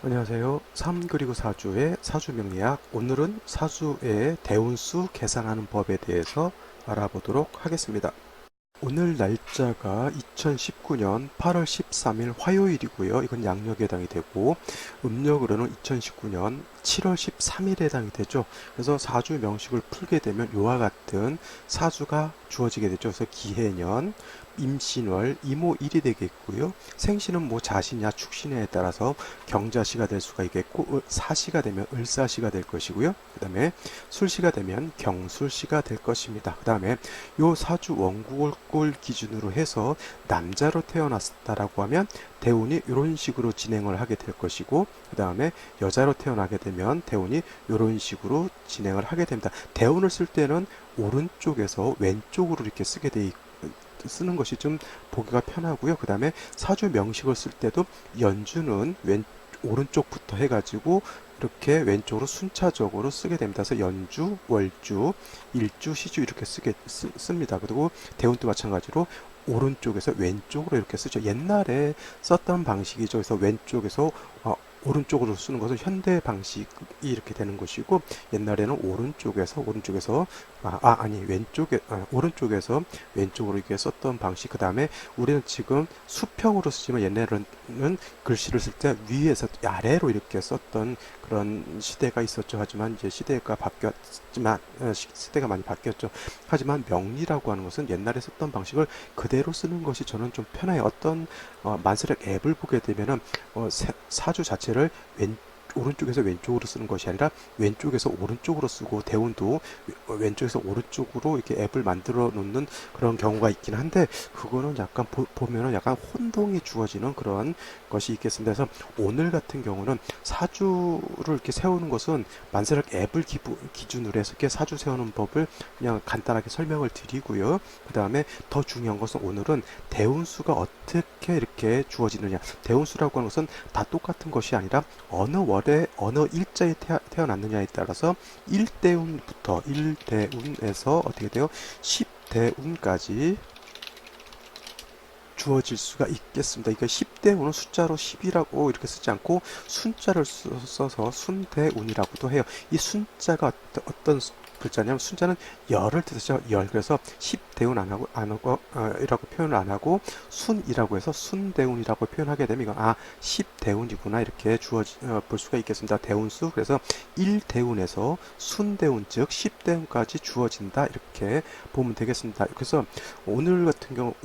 안녕하세요. 3 그리고 4주의 사주 명리학. 오늘은 사주의 대운수 계산하는 법에 대해서 알아보도록 하겠습니다. 오늘 날짜가 2019년 8월 13일 화요일이고요. 이건 양력에 해당이 되고 음력으로는 2019년 7월 13일에 해당이 되죠. 그래서 사주 명식을 풀게 되면 이와 같은 사주가 주어지게 되죠. 그래서 기해년, 임신월, 이모일이 되겠고요. 생신은 뭐 자신이냐 축신에 따라서 경자시가 될 수가 있겠고 사시가 되면 을사시가 될 것이고요. 그 다음에 술시가 되면 경술시가 될 것입니다. 그 다음에 요 사주 원국을 기준으로 해서 남자로 태어났다라고 하면 대운이 이런 식으로 진행을 하게 될 것이고, 그 다음에 여자로 태어나게 되면 대운이 이런 식으로 진행을 하게 됩니다. 대운을 쓸 때는 오른쪽에서 왼쪽으로 이렇게 쓰는 것이 좀 보기가 편하고요. 그 다음에 사주 명식을 쓸 때도 연주는 오른쪽부터 해가지고 이렇게 왼쪽으로 순차적으로 쓰게 됩니다. 그래서 연주, 월주, 일주, 시주 이렇게 씁니다. 그리고 대운도 마찬가지로 오른쪽에서 왼쪽으로 이렇게 쓰죠. 옛날에 썼던 방식이죠. 그래서 왼쪽에서 오른쪽으로 쓰는 것은 현대 방식이 이렇게 되는 것이고, 옛날에는 오른쪽에서 오른쪽에서 왼쪽으로 이렇게 썼던 방식. 그 다음에 우리는 지금 수평으로 쓰지만 옛날에는 글씨를 쓸 때 위에서 아래로 이렇게 썼던 그런 시대가 있었죠. 하지만 이제 시대가 많이 바뀌었죠. 하지만 명리라고 하는 것은 옛날에 썼던 방식을 그대로 쓰는 것이 저는 좀 편해요. 어떤 만세력 앱을 보게 되면은 사주 자체를 오른쪽에서 왼쪽으로 쓰는 것이 아니라 왼쪽에서 오른쪽으로 쓰고, 대운도 왼쪽에서 오른쪽으로 이렇게 앱을 만들어 놓는 그런 경우가 있긴 한데, 그거는 약간 보면은 약간 혼동이 주어지는 그런 것이 있겠습니다. 그래서 오늘 같은 경우는 사주를 이렇게 세우는 것은 만세력 앱을 기준으로 해서 이렇게 사주 세우는 법을 그냥 간단하게 설명을 드리고요. 그 다음에 더 중요한 것은 오늘은 대운수가 어떻게 이렇게 주어지느냐. 대운수라고 하는 것은 다 똑같은 것이 아니라 어느 월에 어느 일자에 태어났느냐에 따라서 1대운에서 어떻게 돼요? 10대운까지 주어질 수가 있겠습니다. 이게 10대운은 숫자로 10이라고 이렇게 쓰지 않고 순자를 써서 순대운이라고도 해요. 이 순자가 어떤 글자냐면, 순자는 열을 뜻하죠. 열. 그래서 10대운 이라고 표현을 안 하고 순이라고 해서 순대운이라고 표현하게 되면 이거 10대운이구나 이렇게 볼 수가 있겠습니다. 대운수. 그래서 1대운에서 순대운 즉 10대운까지 주어진다 이렇게 보면 되겠습니다. 그래서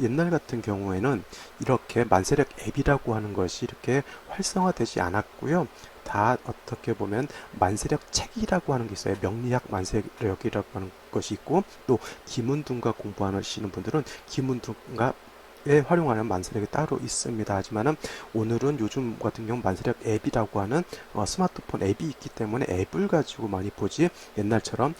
옛날 같은 경우에는 이렇게 만세력 앱이라고 하는 것이 이렇게 활성화되지 않았고요. 다 어떻게 보면 만세력 책이라고 하는 게 있어요. 명리학 만세력이라고 하는 것이 있고, 또 기문둔가 공부하시는 분들은 기문둔가에 활용하는 만세력이 따로 있습니다. 하지만은 오늘은 요즘 같은 경우 만세력 앱이라고 하는 스마트폰 앱이 있기 때문에 앱을 가지고 많이 보지, 옛날처럼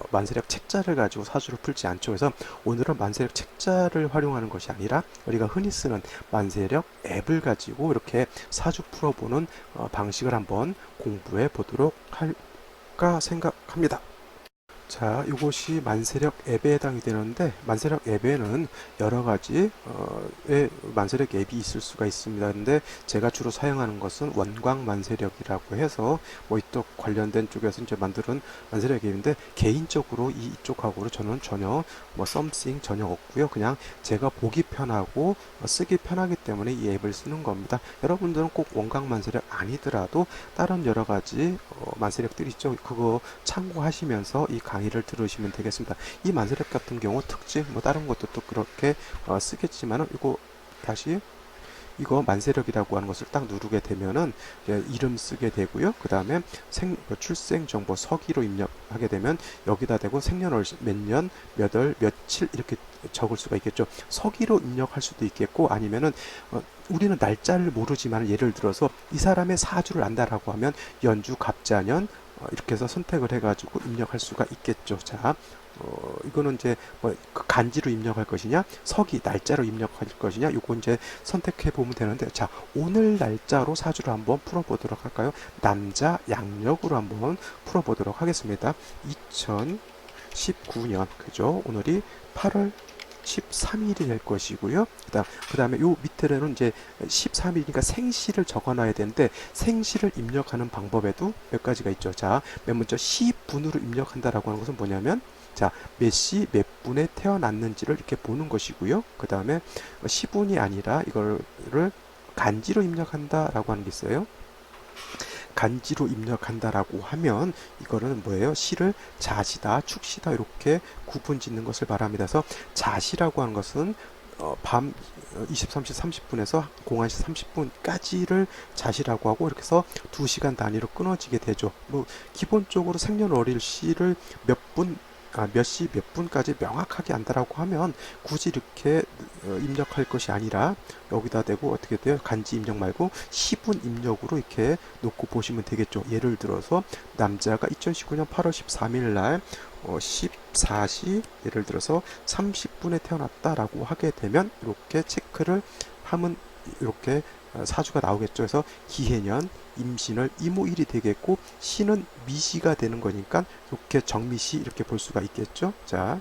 만세력 책자를 가지고 사주를 풀지 않죠. 그래서 오늘은 만세력 책자를 활용하는 것이 아니라 우리가 흔히 쓰는 만세력 앱을 가지고 이렇게 사주 풀어보는 방식을 한번 공부해 보도록 할까 생각합니다. 자, 이것이 만세력 앱에 해당이 되는데, 만세력 앱에는 여러 가지의 만세력 앱이 있을 수가 있습니다. 근데 제가 주로 사용하는 것은 원광 만세력이라고 해서 뭐 이쪽 관련된 쪽에서 이제 만드는 만세력 앱인데, 개인적으로 이쪽하고는 저는 전혀 뭐 썸씽 전혀 없고요. 그냥 제가 보기 편하고 쓰기 편하기 때문에 이 앱을 쓰는 겁니다. 여러분들은 꼭 원광 만세력 아니더라도 다른 여러 가지 만세력들이 있죠. 그거 참고하시면서 이 강의를 들으시면 되겠습니다. 이 만세력 같은 경우 특징, 뭐 다른 것도 또 그렇게 쓰겠지만은, 이거 만세력이라고 하는 것을 딱 누르게 되면은 이름 쓰게 되고요. 그 다음에 출생 정보 서기로 입력하게 되면 여기다 대고 생년월 몇 년, 몇 월, 며칠 이렇게 적을 수가 있겠죠. 서기로 입력할 수도 있겠고, 아니면은 우리는 날짜를 모르지만 예를 들어서 이 사람의 사주를 안다라고 하면 연주 갑자년 이렇게 해서 선택을 해가지고 입력할 수가 있겠죠. 자, 이거는 이제 그 간지로 입력할 것이냐, 서기 날짜로 입력할 것이냐, 요거 이제 선택해 보면 되는데, 자, 오늘 날짜로 사주를 한번 풀어보도록 할까요? 남자 양력으로 한번 풀어보도록 하겠습니다. 2019년 그죠? 오늘이 8월 13일이 될 것이고요. 그 다음에 요 밑에는 이제 13일이니까 생시를 적어놔야 되는데 생시를 입력하는 방법에도 몇 가지가 있죠. 자, 맨 먼저 시분으로 입력한다라고 하는 것은 뭐냐면 자, 몇 시 몇 분에 태어났는지를 이렇게 보는 것이고요. 그 다음에 시분이 아니라 이거를 간지로 입력한다라고 하는 게 있어요. 간지로 입력한다라고 하면 이거는 뭐예요? 시를 자시다, 축시다 이렇게 구분 짓는 것을 말합니다. 그래서 자시라고 하는 것은 밤 23시 30분에서 01시 30분까지를 자시라고 하고 이렇게 해서 2시간 단위로 끊어지게 되죠. 뭐 기본적으로 생년월일시를 몇 분, 몇 시 몇 분까지 명확하게 안다라고 하면 굳이 이렇게 입력할 것이 아니라 여기다 대고 어떻게 돼요? 간지 입력 말고 시분 입력으로 이렇게 놓고 보시면 되겠죠. 예를 들어서 남자가 2019년 8월 13일 날 14시 예를 들어서 30분에 태어났다라고 하게 되면 이렇게 체크를 하면 이렇게 사주가 나오겠죠. 그래서 기해년, 임신월, 이모일이 되겠고 시는 미시가 되는 거니까 이렇게 정미시 이렇게 볼 수가 있겠죠. 자,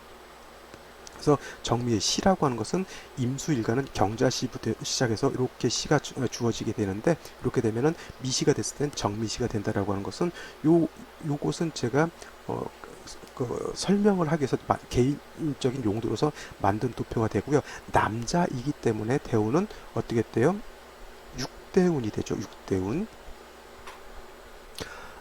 그래서 정미의 시라고 하는 것은 임수일간은 경자시부터 시작해서 이렇게 시가 주어지게 되는데 이렇게 되면은 미시가 됐을 땐 정미시가 된다라고 하는 것은 요것은 제가 설명을 하기 위해서 개인적인 용도로서 만든 도표가 되고요. 남자이기 때문에 대운은 어떻게 돼요? 6대운이 되죠. 6대운.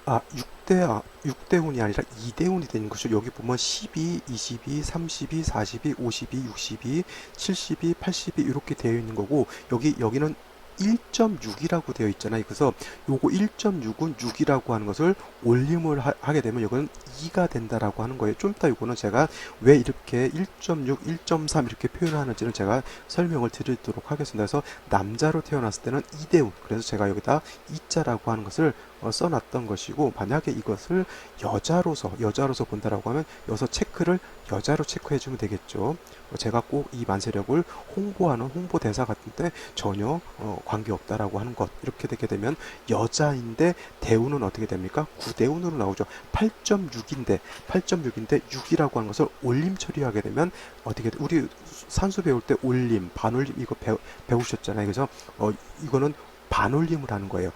6대운이 아니라 2대운이 되는 것이죠. 여기 보면 12, 22, 32, 42, 52, 62, 72, 82 이렇게 되어 있는 거고 여기는 1.6이라고 되어 있잖아요. 그래서 요거 1.6은 6이라고 하는 것을 올림을 하게 되면 이거는 2가 된다라고 하는 거예요. 좀 이따 요거는 제가 왜 이렇게 1.6, 1.3 이렇게 표현하는지는 제가 설명을 드리도록 하겠습니다. 그래서 남자로 태어났을 때는 2대운. 그래서 제가 여기다 2자라고 하는 것을 써놨던 것이고 만약에 이것을 여자로서 본다라고 하면 여기서 체크를 여자로 체크해 주면 되겠죠. 제가 꼭 이 만세력을 홍보하는 홍보대사 같은데 전혀 관계없다라고 하는 것 이렇게 되게 되면 여자인데 대운은 어떻게 됩니까? 9대운으로 나오죠. 8.6인데 6이라고 하는 것을 올림 처리하게 되면 어떻게 돼? 우리 산수 배울 때 올림, 반올림 이거 배우셨잖아요. 그래서 이거는 반올림을 하는 거예요.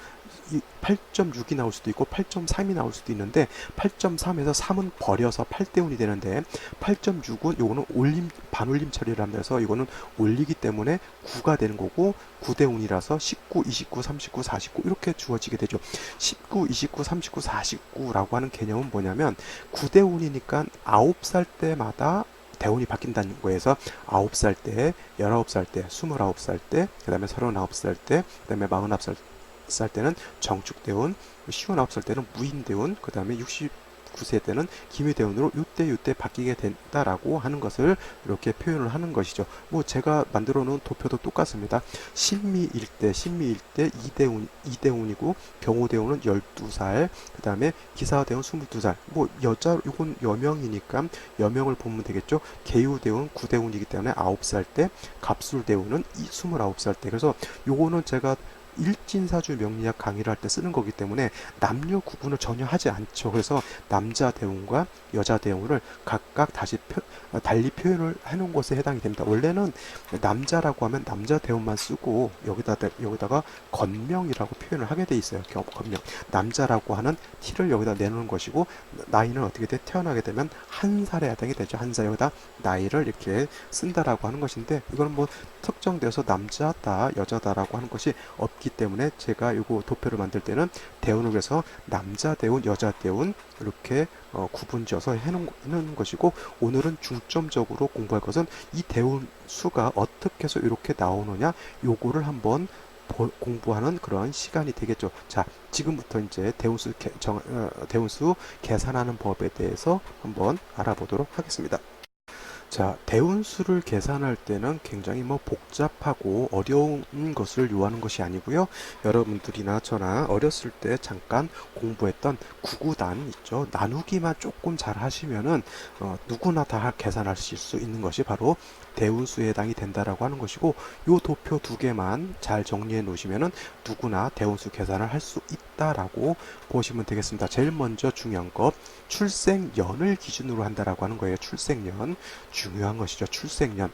8.6이 나올 수도 있고 8.3이 나올 수도 있는데 8.3에서 3은 버려서 8대운이 되는데 8.6은 요거는 반올림 처리를 하면서 이거는 올리기 때문에 9가 되는 거고 9대운이라서 19, 29, 39, 49 이렇게 주어지게 되죠. 19, 29, 39, 49라고 하는 개념은 뭐냐면 9대운이니까 9살 때마다 대운이 바뀐다는 거에서 9살 때, 19살 때, 29살 때, 그 다음에 39살 때, 그 다음에 49살 때는 정축대운, 59살 때는 무인대운, 그 다음에 69세 때는 기묘대운으로 요때 바뀌게 된다라고 하는 것을 이렇게 표현을 하는 것이죠. 뭐 제가 만들어 놓은 도표도 똑같습니다. 신미일대 2대운이고 경호대운은 12살, 그 다음에 기사대운 22살. 뭐 요건 여명이니까 여명을 보면 되겠죠. 계유대운 9대운이기 때문에 9살 때, 갑술대운은 29살 때. 그래서 요거는 제가 일진사주 명리학 강의를 할 때 쓰는 거기 때문에 남녀 구분을 전혀 하지 않죠. 그래서 남자 대운과 여자 대운을 각각 달리 표현을 해놓은 것에 해당이 됩니다. 원래는 남자라고 하면 남자 대운만 쓰고 여기다가 건명이라고 표현을 하게 돼 있어요. 건명. 남자라고 하는 티를 여기다 내놓는 것이고 나이는 어떻게 돼? 태어나게 되면 한 살에 해당이 되죠. 한 살 여기다 나이를 이렇게 쓴다라고 하는 것인데 이거는 뭐 특정되어서 남자다 여자다라고 하는 것이 없기 때문에 제가 이거 도표를 만들 때는 대운을 해서 남자 대운 여자 대운 이렇게 구분지어서 해놓는 것이고 오늘은 중점적으로 공부할 것은 이 대운 수가 어떻게 해서 이렇게 나오느냐 요거를 한번 공부하는 그런 시간이 되겠죠. 자, 지금부터 이제 대운수 계산하는 법에 대해서 한번 알아보도록 하겠습니다. 자, 대운수를 계산할 때는 굉장히 뭐 복잡하고 어려운 것을 요하는 것이 아니고요. 여러분들이나 저나 어렸을 때 잠깐 공부했던 구구단 있죠. 나누기만 조금 잘 하시면은 누구나 다 계산하실 수 있는 것이 바로 대운수에 해당이 된다라고 하는 것이고 요 도표 두 개만 잘 정리해 놓으시면은 누구나 대운수 계산을 할 수 있다라고 보시면 되겠습니다. 제일 먼저 중요한 것 출생년을 기준으로 한다라고 하는 거예요. 출생년 중요한 것이죠. 출생년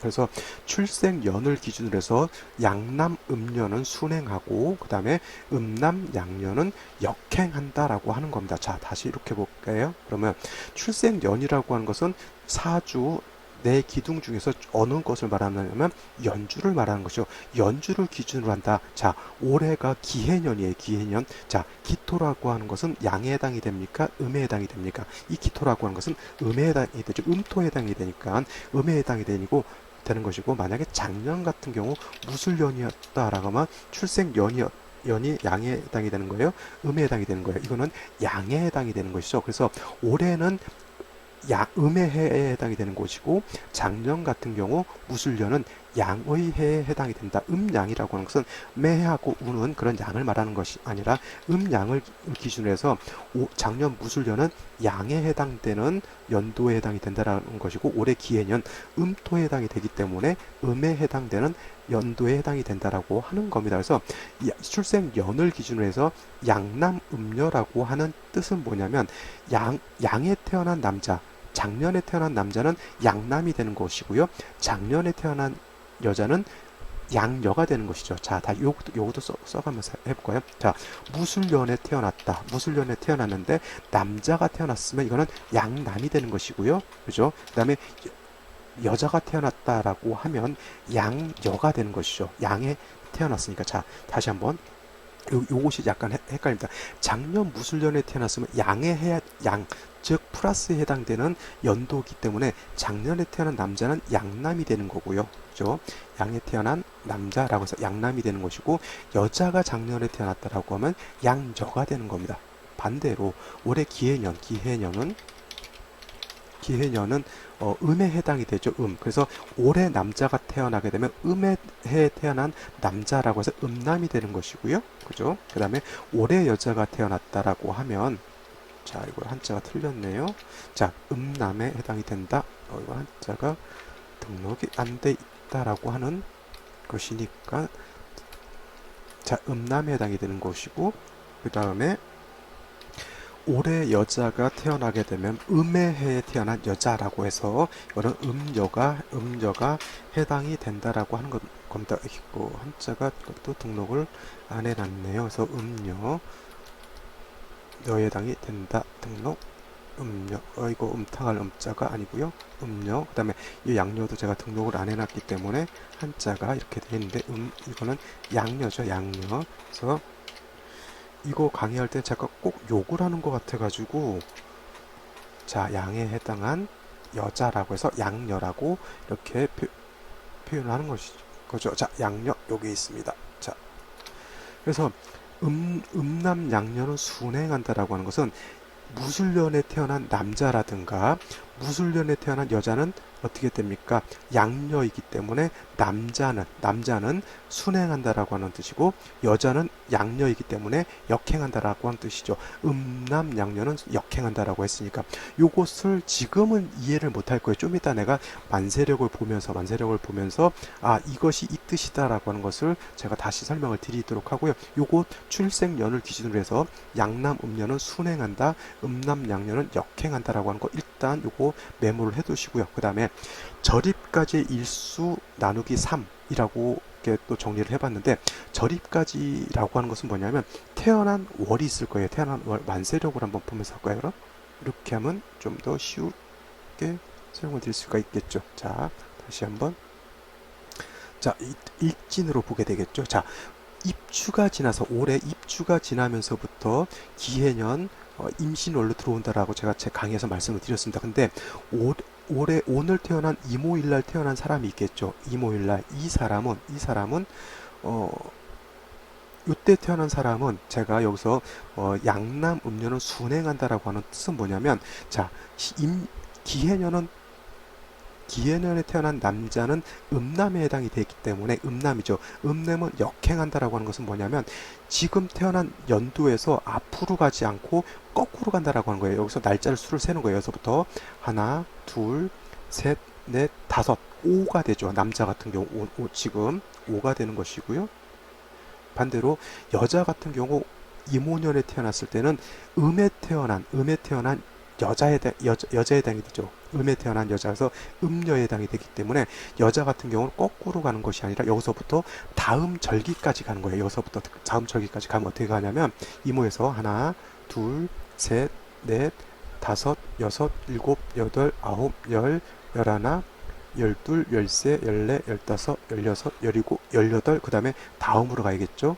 그래서 출생연을 기준으로 해서 양남 음녀는 순행하고 그 다음에 음남 양녀는 역행한다라고 하는 겁니다. 자, 다시 이렇게 볼까요? 그러면 출생연이라고 하는 것은 사주 네 기둥 중에서 어느 것을 말하냐면 연주를 말하는 것이죠. 연주를 기준으로 한다. 자, 올해가 기해년이에요. 기해년. 자, 기토라고 하는 것은 양에 해당이 됩니까? 음에 해당이 됩니까? 이 기토라고 하는 것은 음에 해당이 되죠. 음토에 해당이 되니까 음에 해당이 되는 것이고, 만약에 작년 같은 경우 무술년이었다라고 하면 연이 양에 해당이 되는 거예요. 음에 해당이 되는 거예요. 이거는 양에 해당이 되는 것이죠. 그래서 올해는 음의 해에 해당이 되는 것이고, 작년 같은 경우 무술년은 양의 해에 해당이 된다. 음양이라고 하는 것은 매하고 우는 그런 양을 말하는 것이 아니라 음양을 기준으로 해서 작년 무술년은 양에 해당되는 연도에 해당이 된다는 것이고, 올해 기해년 음토에 해당이 되기 때문에 음에 해당되는 연도에 해당이 된다라고 하는 겁니다. 그래서 출생연을 기준으로 해서 양남음녀라고 하는 뜻은 뭐냐면 양에 태어난 남자, 작년에 태어난 남자는 양남이 되는 것이고요. 작년에 태어난 여자는 양녀가 되는 것이죠. 자, 다 요것도 써가면서 해볼까요? 자, 무술년에 태어났다. 무술년에 태어났는데 남자가 태어났으면 이거는 양남이 되는 것이고요. 그죠? 그 다음에 여자가 태어났다라고 하면 양여가 되는 것이죠. 양에 태어났으니까. 자, 다시 한번. 요것이 약간 헷갈립니다. 작년 무술년에 태어났으면 즉 플러스에 해당되는 연도이기 때문에 작년에 태어난 남자는 양남이 되는 거고요. 그죠? 양에 태어난 남자라고 해서 양남이 되는 것이고, 여자가 작년에 태어났다라고 하면 양여가 되는 겁니다. 반대로 올해 기해년은 음에 해당이 되죠. 그래서 올해 남자가 태어나게 되면 음에 해에 태어난 남자라고 해서 음남이 되는 것이고요. 그죠? 그 다음에 올해 여자가 태어났다라고 하면, 자, 이거 한자가 틀렸네요. 자, 음남에 해당이 된다. 이거 한자가 등록이 안 돼 있다라고 하는 것이니까, 자, 음남에 해당이 되는 것이고, 그 다음에 올해 여자가 태어나게 되면 음의 해에 태어난 여자라고 해서 이거는 음여가 해당이 된다라고 하는 겁니다. 이거 한자가 또 등록을 안 해놨네요. 그래서 음여 여에 해당이 된다. 등록 음여. 이거 음탕할 음자가 아니고요. 음여. 그 다음에 이 양여도 제가 등록을 안 해놨기 때문에 한자가 이렇게 되어 있는데, 이거는 양여죠. 양여. 그래서 이거 강의할 때 제가 꼭 욕을 하는 것 같아가지고, 자, 양에 해당한 여자라고 해서 양여라고 이렇게 표현을 하는 거죠. 자, 양여 여기 있습니다. 자, 그래서 음남 양여는 순행한다라고 하는 것은 무술년에 태어난 남자라든가 무술년에 태어난 여자는 어떻게 됩니까? 양녀이기 때문에 남자는 순행한다라고 하는 뜻이고, 여자는 양녀이기 때문에 역행한다라고 하는 뜻이죠. 음남 양녀는 역행한다라고 했으니까 요것을 지금은 이해를 못할 거예요. 좀 이따 내가 만세력을 보면서 아, 이것이 이 뜻이다라고 하는 것을 제가 다시 설명을 드리도록 하고요. 요것 출생연을 기준으로 해서 양남 음녀는 순행한다, 음남 양녀는 역행한다라고 하는 거 일단 요거 메모를 해두시고요. 그 다음에 절입까지 일수 나누기 3이라고 이렇게 또 정리를 해봤는데, 절입까지라고 하는 것은 뭐냐면 태어난 월이 있을 거예요. 태어난 월 만세력을 한번 보면서 할까요? 그럼 이렇게 하면 좀 더 쉽게 설명을 드릴 수가 있겠죠. 자, 다시 한번. 자, 일진으로 보게 되겠죠. 자, 입추가 지나서 올해 입추가 지나면서부터 기해년 임신월로 들어온다라고 제가 제 강의에서 말씀을 드렸습니다. 근데 올해 오늘 태어난 이모일날 태어난 사람이 있겠죠. 이모일날 이 사람은 이때 태어난 사람은 제가 여기서 양남 음녀는 순행한다라고 하는 뜻은 뭐냐면, 자, 기해년에 태어난 남자는 음남에 해당이 되기 때문에 음남이죠. 음남은 역행한다라고 하는 것은 뭐냐면 지금 태어난 연도에서 앞으로 가지 않고 거꾸로 간다라고 하는 거예요. 여기서 날짜를 수를 세는 거예요. 여기서부터 하나, 둘, 셋, 넷, 다섯, 5가 되죠. 남자 같은 경우 지금 5가 되는 것이고요. 반대로 여자 같은 경우 이모년에 태어났을 때는 음에 태어난 여자에 해당이 되죠. 음에 태어난 여자라서 음녀에 해당이 되기 때문에 여자 같은 경우는 거꾸로 가는 것이 아니라 여기서부터 다음 절기까지 가는 거예요. 여기서부터 다음 절기까지 가면 어떻게 가냐면 이모에서 하나, 둘, 셋, 넷, 다섯, 여섯, 일곱, 여덟, 아홉, 열, 열하나, 열둘, 열세, 열네, 열다섯, 열여섯, 열일곱, 열여덟, 그 다음에 다음으로 가야겠죠.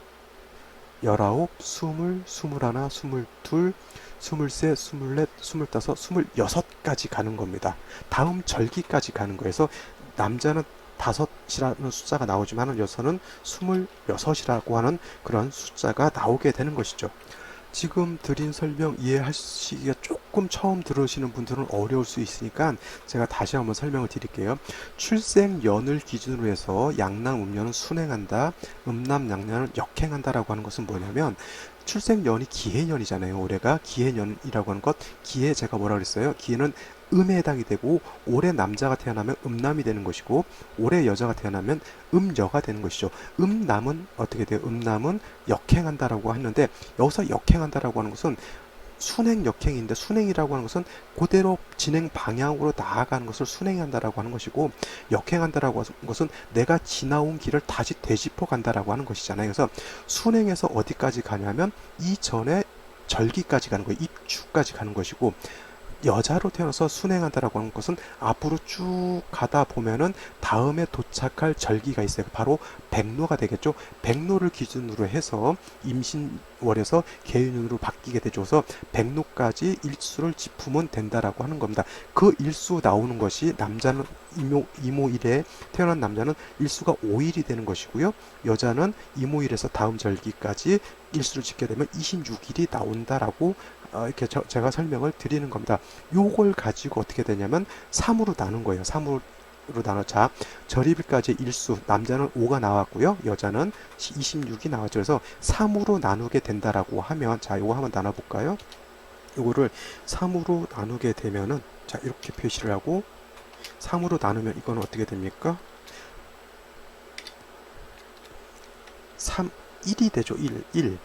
열아홉, 스물, 스물하나, 스물둘, 스물세, 스물넷, 스물다섯, 스물여섯까지 가는 겁니다. 다음 절기까지 가는 거에서 남자는 다섯이라는 숫자가 나오지만 여성은 스물여섯이라고 하는 그런 숫자가 나오게 되는 것이죠. 지금 드린 설명 이해하시기가 조금 처음 들으시는 분들은 어려울 수 있으니까 제가 다시 한번 설명을 드릴게요. 출생연을 기준으로 해서 양남 음녀는 순행한다, 음남 양녀는 역행한다라고 하는 것은 뭐냐면 출생연이 기해년이잖아요. 올해가 기해년이라고 하는 것, 기해 제가 뭐라 그랬어요? 기해는 음에 해당이 되고 올해 남자가 태어나면 음남이 되는 것이고 올해 여자가 태어나면 음여가 되는 것이죠. 음남은 어떻게 돼요? 음남은 역행한다라고 하는데 여기서 역행한다라고 하는 것은 순행 역행인데 순행이라고 하는 것은 그대로 진행 방향으로 나아가는 것을 순행한다라고 하는 것이고 역행한다라고 하는 것은 내가 지나온 길을 다시 되짚어 간다라고 하는 것이잖아요. 그래서 순행에서 어디까지 가냐면 이전에 절기까지 가는 거예요. 입추까지 가는 것이고 여자로 태어나서 순행한다라고 하는 것은 앞으로 쭉 가다 보면은 다음에 도착할 절기가 있어요. 바로 백로가 되겠죠. 백로를 기준으로 해서 임신월에서 계윤으로 바뀌게 되줘서 백로까지 일수를 짚으면 된다라고 하는 겁니다. 그 일수 나오는 것이 남자는 이모일에 태어난 남자는 일수가 5일이 되는 것이고요. 여자는 이모일에서 다음 절기까지 일수를 짓게 되면 26일이 나온다라고 이렇게 제가 설명을 드리는 겁니다. 요걸 가지고 어떻게 되냐면 3으로 나눈 거예요. 3으로 나눠. 자, 절입일까지 일수 남자는 5가 나왔고요. 여자는 26이 나왔죠. 그래서 3으로 나누게 된다라고 하면 자, 요거 한번 나눠 볼까요? 요거를 3으로 나누게 되면은 자, 이렇게 표시를 하고 3으로 나누면 이거는 어떻게 됩니까? 3 1이 되죠. 1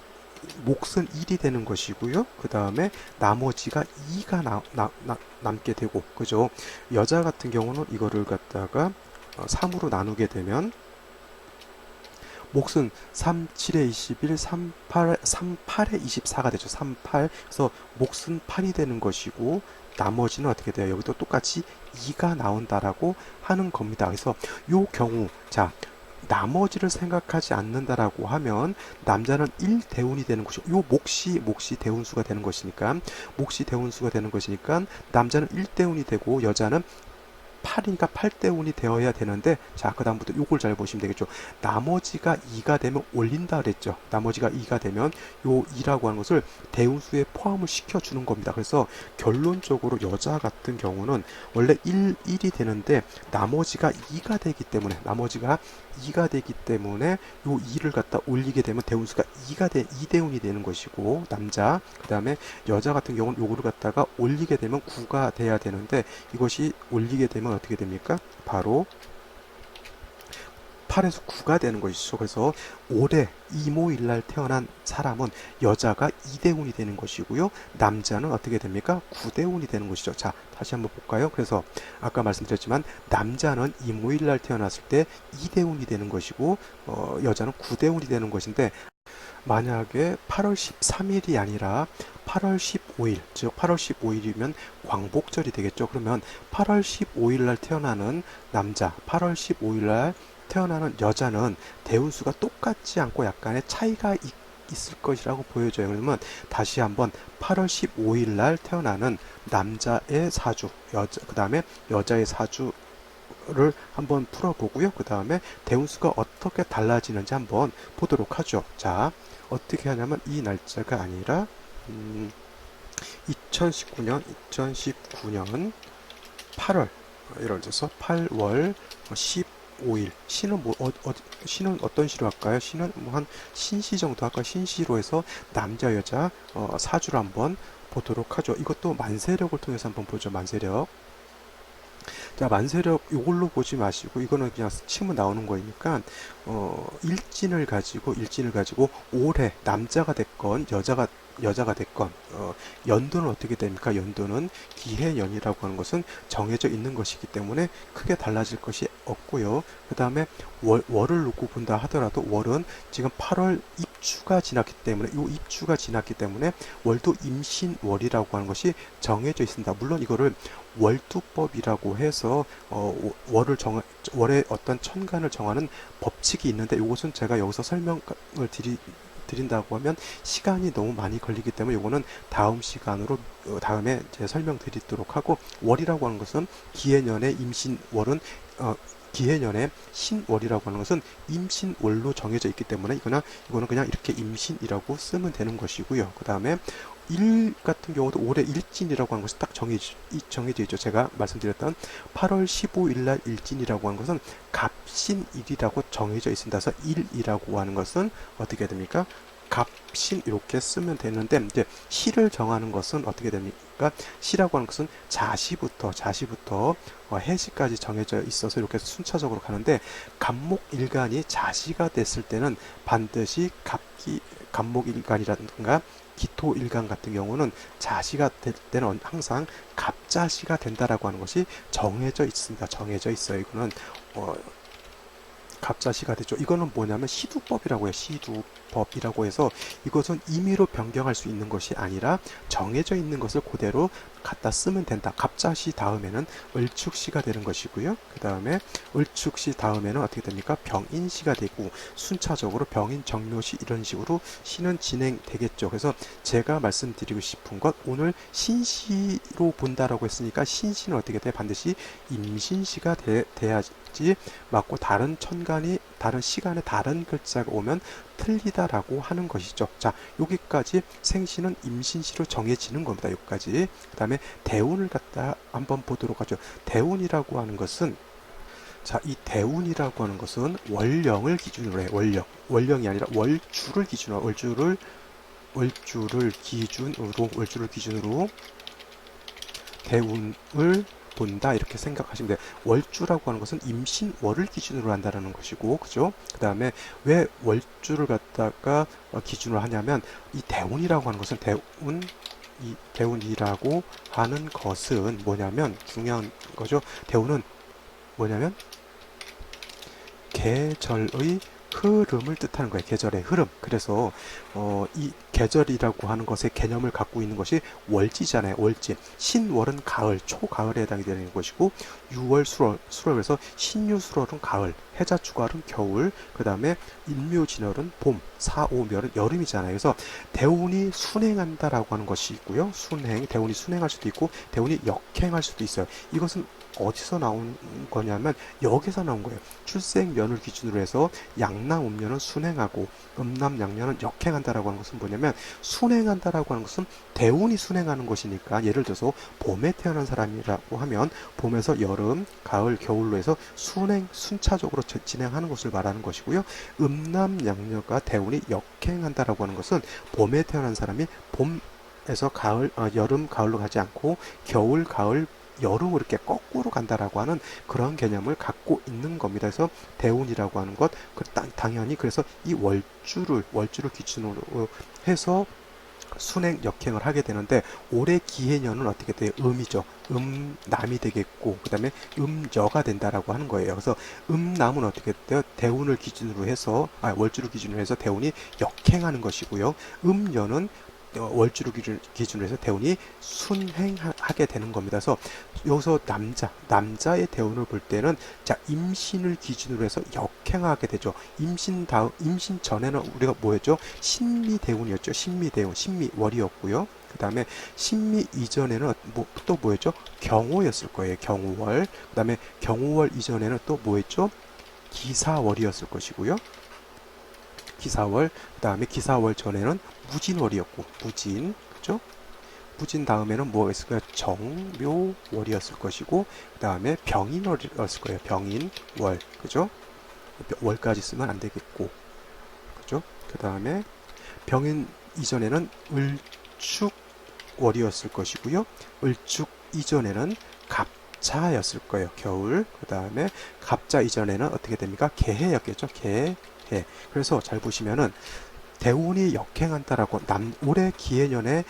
몫은 1이 되는 것이고요. 그 다음에 나머지가 2가 남게 되고, 그죠? 여자 같은 경우는 이거를 갖다가 3으로 나누게 되면 몫은 3, 7에 21, 3, 8에 24가 되죠. 3, 8. 그래서 몫은 8이 되는 것이고, 나머지는 어떻게 돼요? 여기도 똑같이 2가 나온다라고 하는 겁니다. 그래서 요 경우, 자, 나머지를 생각하지 않는다라고 하면 남자는 1대운이 되는 것이고 요 몫이 대운수가 되는 것이니까 몫이 대운수가 되는 것이니까 남자는 1대운이 되고 여자는 8이니까 8대운이 되어야 되는데 자 그다음부터 요걸 잘 보시면 되겠죠. 나머지가 2가 되면 올린다 그랬죠. 나머지가 2가 되면 요 2라고 하는 것을 대운수에 포함을 시켜주는 겁니다. 그래서 결론적으로 여자 같은 경우는 원래 1이 되는데 나머지가 2가 되기 때문에 요 2를 갖다 올리게 되면 대운수가 2대운이 되는 것이고 남자 그 다음에 여자 같은 경우는 요거를 갖다가 올리게 되면 9가 돼야 되는데 이것이 올리게 되면 어떻게 됩니까? 바로 8에서 9가 되는 것이죠. 그래서 올해 이모일날 태어난 사람은 여자가 2대운이 되는 것이고요. 남자는 어떻게 됩니까? 9대운이 되는 것이죠. 자, 다시 한번 볼까요? 그래서 아까 말씀드렸지만 남자는 이모일날 태어났을 때 2대운이 되는 것이고 여자는 9대운이 되는 것인데 만약에 8월 13일이 아니라 8월 15일, 즉 8월 15일이면 광복절이 되겠죠. 그러면 8월 15일 날 태어나는 남자, 8월 15일 날 태어나는 여자는 대운수가 똑같지 않고 약간의 차이가 있을 것이라고 보여져요. 그러면 다시 한번 8월 15일 날 태어나는 남자의 사주, 그 다음에 여자의 사주 를 한번 풀어보고요. 그 다음에 대운수가 어떻게 달라지는지 한번 보도록 하죠. 자, 어떻게 하냐면 이 날짜가 아니라 2019년 8월 예를 들어서 8월 15일 시는 시는 어떤 시로 할까요? 시는 뭐 한 신시 정도 할까요? 신시로 해서 남자 여자 사주를 한번 보도록 하죠. 이것도 만세력을 통해서 한번 보죠. 만세력. 자, 만세력 요걸로 보지 마시고 이거는 그냥 치면 나오는 거니까 일진을 가지고 올해 남자가 됐건 여자가 됐건 연도는 어떻게 됩니까? 연도는 기해년이라고 하는 것은 정해져 있는 것이기 때문에 크게 달라질 것이 없고요. 그 다음에 월을 놓고 본다 하더라도 월은 지금 8월 입추가 지났기 때문에 이 입추가 지났기 때문에 월도 임신월이라고 하는 것이 정해져 있습니다. 물론 이거를 월두법이라고 해서 월의 어떤 천간을 정하는 법칙이 있는데 이것은 제가 여기서 설명을 드린다고 하면 시간이 너무 많이 걸리기 때문에 이거는 다음 시간으로 다음에 제가 설명드리도록 하고, 월이라고 하는 것은 기해년의 임신월은 기해년의 신월이라고 하는 것은 임신월로 정해져 있기 때문에 이거는 그냥 이렇게 임신이라고 쓰면 되는 것이고요. 그 다음에 일 같은 경우도 올해 일진이라고 하는 것이 딱 정해져 있죠. 제가 말씀드렸던 8월 15일 날 일진이라고 하는 것은 갑신일이라고 정해져 있습니다. 그래서 일이라고 하는 것은 어떻게 됩니까? 갑신 이렇게 쓰면 되는데, 이제 시를 정하는 것은 어떻게 됩니까? 시라고 하는 것은 자시부터 해시까지 정해져 있어서 이렇게 순차적으로 가는데, 갑목일간이 자시가 됐을 때는 반드시 갑목일간이라든가 기토일간 같은 경우는 자시가 될 때는 항상 갑자시가 된다라고 하는 것이 정해져 있습니다. 정해져 있어요. 이거는 갑자시가 되죠. 이거는 뭐냐면 시두법이라고 해요. 시두법이라고 해서 이것은 임의로 변경할 수 있는 것이 아니라 정해져 있는 것을 그대로 갖다 쓰면 된다. 갑자시 다음에는 을축시가 되는 것이고요. 그 다음에 을축시 다음에는 어떻게 됩니까? 병인시가 되고 순차적으로 병인, 정묘시 이런 식으로 시는 진행되겠죠. 그래서 제가 말씀드리고 싶은 것, 오늘 신시로 본다라고 했으니까 신시는 어떻게 돼? 반드시 임신시가 돼야지 맞고, 다른 천간이 다른 시간에 다른 글자가 오면 틀리다라고 하는 것이죠. 자, 여기까지 생시는 임신시로 정해지는 겁니다. 여기까지. 그 다음에 대운을 갖다 한번 보도록 하죠. 대운이라고 하는 것은, 자, 이 대운이라고 하는 것은 월령을 기준으로 해. 월령이 아니라 월주를 기준으로, 월주를 기준으로 대운을 본다, 이렇게 생각하시면 돼요. 월주라고 하는 것은 임신월을 기준으로 한다는 것이고, 그죠? 그 다음에 왜 월주를 갖다가 기준으로 하냐면, 이 대운이라고 하는 것은 이 대운이라고 하는 것은 뭐냐면, 중요한 거죠. 대운은 뭐냐면 계절의 흐름을 뜻하는 거예요. 계절의 흐름. 그래서 이 계절이라고 하는 것의 개념을 갖고 있는 것이 월지잖아요. 월지. 신월은 가을, 초가을에 해당이 되는 것이고, 6월, 수월에서 신유수월은 가을, 해자축월은 겨울, 그 다음에 인묘진월은 봄, 사오멸은 여름이잖아요. 그래서 대운이 순행한다라고 하는 것이 있고요. 대운이 순행할 수도 있고 대운이 역행할 수도 있어요. 이것은 어디서 나온 거냐면 여기서 나온 거예요. 출생년을 기준으로 해서 양남 음녀는 순행하고 음남 양녀는 역행한다라고 하는 것은 뭐냐면, 순행한다라고 하는 것은 대운이 순행하는 것이니까, 예를 들어서 봄에 태어난 사람이라고 하면 봄에서 여름, 가을, 겨울로 해서 순차적으로 진행하는 것을 말하는 것이고요. 음남 양녀가 대운이 역행한다라고 하는 것은 봄에 태어난 사람이 봄에서 여름, 가을로 가지 않고 겨울, 가을, 여름으로 이렇게 거꾸로 간다라고 하는 그런 개념을 갖고 있는 겁니다. 그래서 대운이라고 하는 것, 당연히 그래서 이 월주를 기준으로 해서 순행 역행을 하게 되는데, 올해 기해년은 어떻게 돼요? 음이죠. 음남이 되겠고, 그 다음에 음여가 된다라고 하는 거예요. 그래서 음남은 어떻게 돼요? 대운을 기준으로 해서, 월주를 기준으로 해서 대운이 역행하는 것이고요. 음여는 월주를 기준으로 해서 대운이 순행하게 되는 겁니다. 그래서 여기서 남자의 대운을 볼 때는, 자, 임신을 기준으로 해서 역행하게 되죠. 임신 전에는 우리가 뭐였죠? 신미대운이었죠. 신미월이었고요. 그 다음에 신미 이전에는 또 뭐였죠? 경호였을 거예요. 경호월. 그 다음에 경호월 이전에는 또 뭐였죠? 기사월이었을 것이고요. 기사월, 그 다음에 기사월 전에는 무진월이었고, 그죠? 무진 다음에는 뭐가 있을까요? 정묘월이었을 것이고, 그 다음에 병인월이었을 거예요. 병인월, 그죠? 월까지 쓰면 안 되겠고, 그죠? 그 다음에 병인 이전에는 을축월이었을 것이고요. 을축 이전에는 갑자였을 거예요. 겨울. 그 다음에 갑자 이전에는 어떻게 됩니까? 개해였겠죠. 개해. 그래서 잘 보시면은 대운이 역행한다라고 올해 기해년에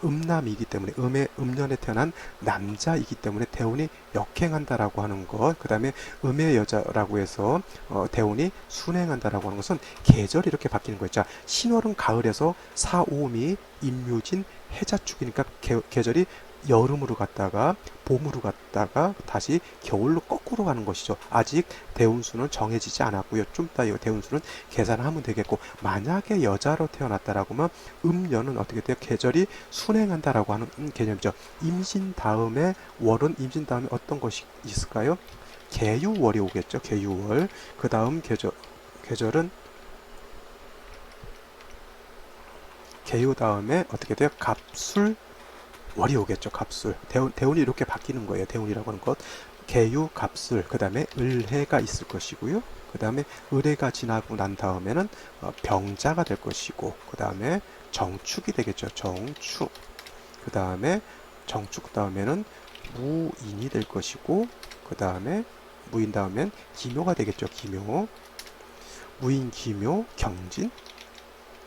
음남이기 때문에 음년에 태어난 남자이기 때문에 대운이 역행한다라고 하는 것, 그 다음에 음의 여자라고 해서 대운이 순행한다라고 하는 것은 계절이 이렇게 바뀌는 거죠. 자, 신월은 가을에서 사오미 임묘진 해자축이니까 계절이 여름으로 갔다가 봄으로 갔다가 다시 겨울로 거꾸로 가는 것이죠. 아직 대운수는 정해지지 않았고요. 좀 이따 이 대운수는 계산하면 되겠고, 만약에 여자로 태어났다라고 하면 음년은 어떻게 돼요? 계절이 순행한다라고 하는 개념이죠. 임신 다음에 월은 임신 다음에 어떤 것이 있을까요? 계유월이 오겠죠. 계유월. 그 다음 계절은 계유 다음에 어떻게 돼요? 갑술 월이 오겠죠. 갑술. 대운이 이렇게 바뀌는 거예요. 대운이라고 하는 것. 계유, 갑술, 그 다음에 을해가 있을 것이고요. 그 다음에 을해가 지나고 난 다음에는 병자가 될 것이고, 그 다음에 정축이 되겠죠. 정축. 그 다음에 정축 다음에는 무인이 될 것이고, 그 다음에 무인 다음엔 기묘가 되겠죠. 기묘. 무인, 기묘, 경진.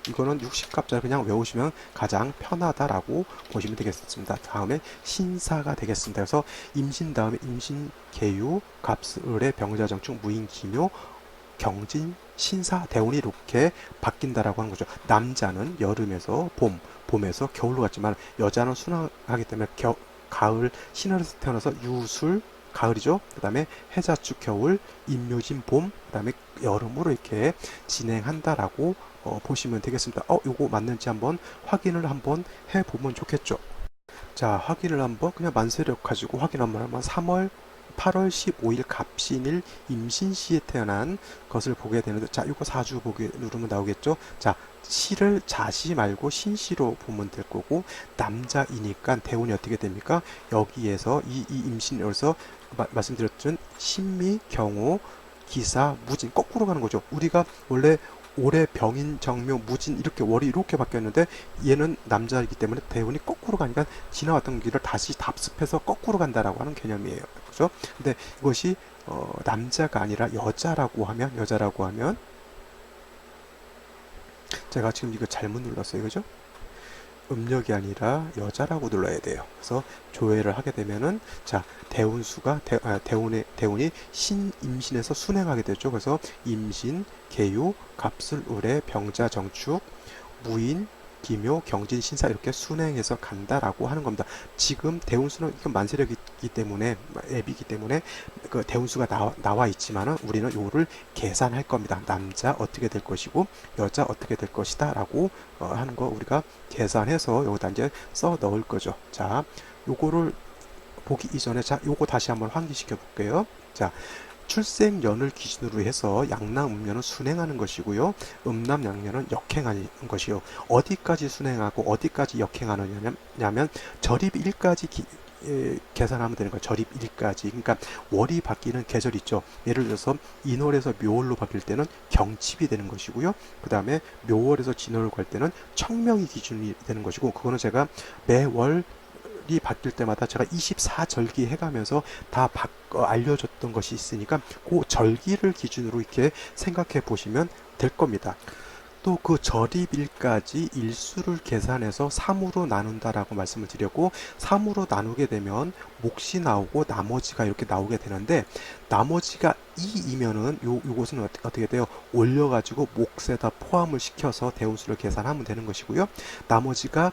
이거는 60갑자를 그냥 외우시면 가장 편하다라고 보시면 되겠습니다. 다음에 신사가 되겠습니다. 그래서 임신 다음에 임신, 계유, 갑술의 병자정축, 무인, 기묘, 경진, 신사, 대운이 이렇게 바뀐다라고 하는 거죠. 남자는 여름에서 봄에서 겨울로 갔지만 여자는 순항하기 때문에 가을, 신월에서 태어나서 유술, 가을이죠. 그 다음에 해자축 겨울, 임묘진 봄, 그 다음에 여름으로 이렇게 진행한다라고 보시면 되겠습니다. 요거 맞는지 한번 확인을 한번 해보면 좋겠죠. 자, 확인을 한번 그냥 만세력 가지고 확인 한번 하면 3월 8월 15일 갑신일 임신시에 태어난 것을 보게 되는데, 자, 이거 사주 보기 누르면 나오겠죠. 자, 시를 자시 말고 신시로 보면 될 거고, 남자이니까 대운이 어떻게 됩니까? 여기에서 이 임신에서 말씀드렸던 신미, 경호, 기사, 무진 거꾸로 가는 거죠. 우리가 원래 올해 병인, 정묘, 무진 이렇게 월이 이렇게 바뀌었는데 얘는 남자이기 때문에 대운이 거꾸로 가니까 지나왔던 길을 다시 답습해서 거꾸로 간다라고 하는 개념이에요. 그죠? 근데 이것이 남자가 아니라 여자라고 하면 제가 지금 이거 잘못 눌렀어요. 그죠? 음력이 아니라 여자라고 눌러야 돼요. 그래서 조회를 하게 되면은, 자, 대운수가 대운이 임신에서 순행하게 되죠. 그래서 임신, 계유, 갑술, 을의 병자, 정축, 무인, 기묘, 경진, 신사 이렇게 순행해서 간다라고 하는 겁니다. 지금 대운수는 이건 만세력이기 때문에, 앱이기 때문에 그 대운수가 나와 있지만은 우리는 요를 계산할 겁니다. 남자 어떻게 될 것이고 여자 어떻게 될 것이다 라고 하는 거 우리가 계산해서 여기다 이제 써 넣을 거죠. 자, 요거를 보기 이전에, 자, 요거 다시 한번 환기시켜 볼게요. 자, 출생연을 기준으로 해서 양남 음년은 순행하는 것이고요. 음남 양년은 역행하는 것이요. 어디까지 순행하고 어디까지 역행하느냐면 절입일까지 계산하면 되는 거예요. 절입일까지. 그러니까 월이 바뀌는 계절 있죠. 예를 들어서 인월에서 묘월로 바뀔 때는 경칩이 되는 것이고요. 그 다음에 묘월에서 진월로 갈 때는 청명이 기준이 되는 것이고, 그거는 제가 매월 이 바뀔 때마다 제가 24절기 해가면서 다 알려줬던 것이 있으니까 그 절기를 기준으로 이렇게 생각해 보시면 될 겁니다. 또 그 절입일까지 일수를 계산해서 3으로 나눈다라고 말씀을 드렸고, 3으로 나누게 되면 몫이 나오고 나머지가 이렇게 나오게 되는데, 나머지가 2이면은 요것은 어떻게 돼요? 올려가지고 몫에다 포함을 시켜서 대운수를 계산하면 되는 것이고요. 나머지가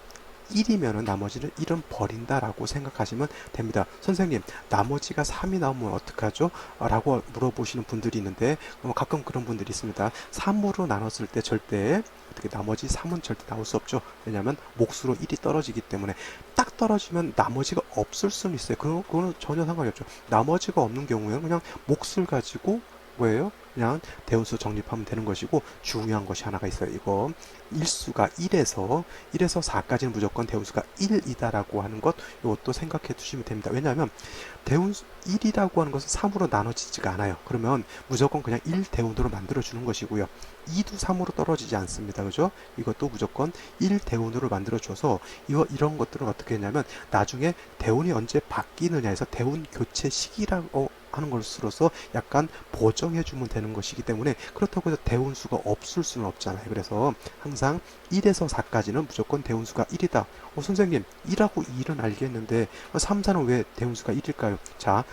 1이면은 나머지는 1은 버린다라고 생각하시면 됩니다. 선생님, 나머지가 3이 나오면 어떡하죠? 라고 물어보시는 분들이 있는데, 가끔 그런 분들이 있습니다. 3으로 나눴을 때 절대 어떻게 나머지 3은 절대 나올 수 없죠. 왜냐하면 몫으로 1이 떨어지기 때문에. 딱 떨어지면 나머지가 없을 수는 있어요. 그거는 전혀 상관이 없죠. 나머지가 없는 경우에는 그냥 몫을 가지고 뭐예요? 그냥 대운수 정립하면 되는 것이고, 중요한 것이 하나가 있어요. 이거 일수가 1에서 4까지는 무조건 대운수가 1이다라고 하는 것, 이것도 생각해 두시면 됩니다. 왜냐하면 대운수 1이라고 하는 것은 3으로 나눠지지가 않아요. 그러면 무조건 그냥 1대운으로 만들어 주는 것이고요. 2도 3으로 떨어지지 않습니다. 그죠? 이것도 무조건 1대운으로 만들어 줘서 이런 것들은 어떻게 했냐면 나중에 대운이 언제 바뀌느냐 해서 대운 교체 시기라고 하는 것으로서 약간 보정해 주면 되는 것이기 때문에, 그렇다고 해서 대운수가 없을 수는 없잖아요. 그래서 항상 1에서 4까지는 무조건 대운수가 1이다. 선생님 1하고 2는 알겠는데 3, 4는 왜 대운수가 1일까요? 자,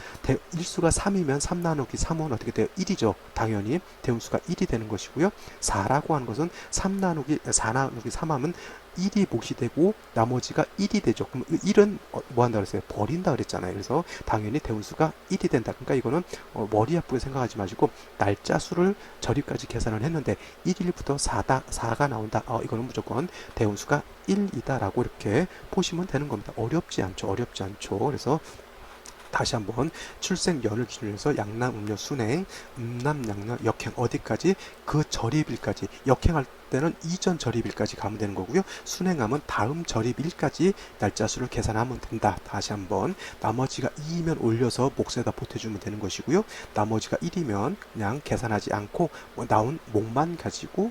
일수가 3이면 3 나누기 3은 어떻게 돼요? 1이죠. 당연히 대운수가 1이 되는 것이고요. 4라고 하는 것은 4 나누기 3하면 1이 몫이 되고 나머지가 1이 되죠. 그럼 1은 뭐 한다 그랬어요? 버린다 그랬잖아요. 그래서 당연히 대운수가 1이 된다. 그러니까 이거는 머리 아프게 생각하지 마시고 날짜 수를 저리까지 계산을 했는데 1일부터 4가 나온다. 이거는 무조건 대운수가 1이다라고 이렇게 보시면 되는 겁니다. 어렵지 않죠. 어렵지 않죠. 그래서 다시 한번 출생연을 기준으로 해서 양남, 음력, 순행, 음남, 양남, 역행 어디까지? 그 절입일까지. 역행할 때는 이전 절입일까지 가면 되는 거고요. 순행하면 다음 절입일까지 날짜 수를 계산하면 된다. 다시 한번 나머지가 2이면 올려서 몫에다 보태주면 되는 것이고요. 나머지가 1이면 그냥 계산하지 않고 나온 목만 가지고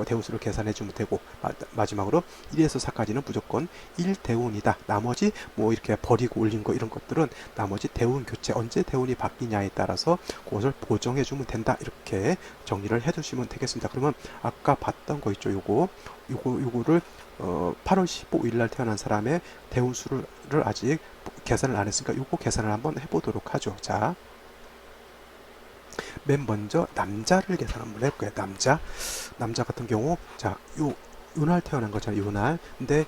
대운수를 계산해 주면 되고, 마지막으로 1에서 4까지는 무조건 1대운이다. 나머지 뭐 이렇게 버리고 올린 거 이런 것들은 나머지 대운 교체 언제 대운이 바뀌냐에 따라서 그것을 보정해 주면 된다. 이렇게 정리를 해 두시면 되겠습니다. 그러면 아까 봤던 거 있죠. 요거를 8월 15일 날 태어난 사람의 대운수를 아직 계산을 안 했으니까 요거 계산을 한번 해보도록 하죠. 자, 맨 먼저 남자를 계산 한번 해볼게요. 남자 같은 경우, 자, 요날 태어난 거잖아요. 요날. 근데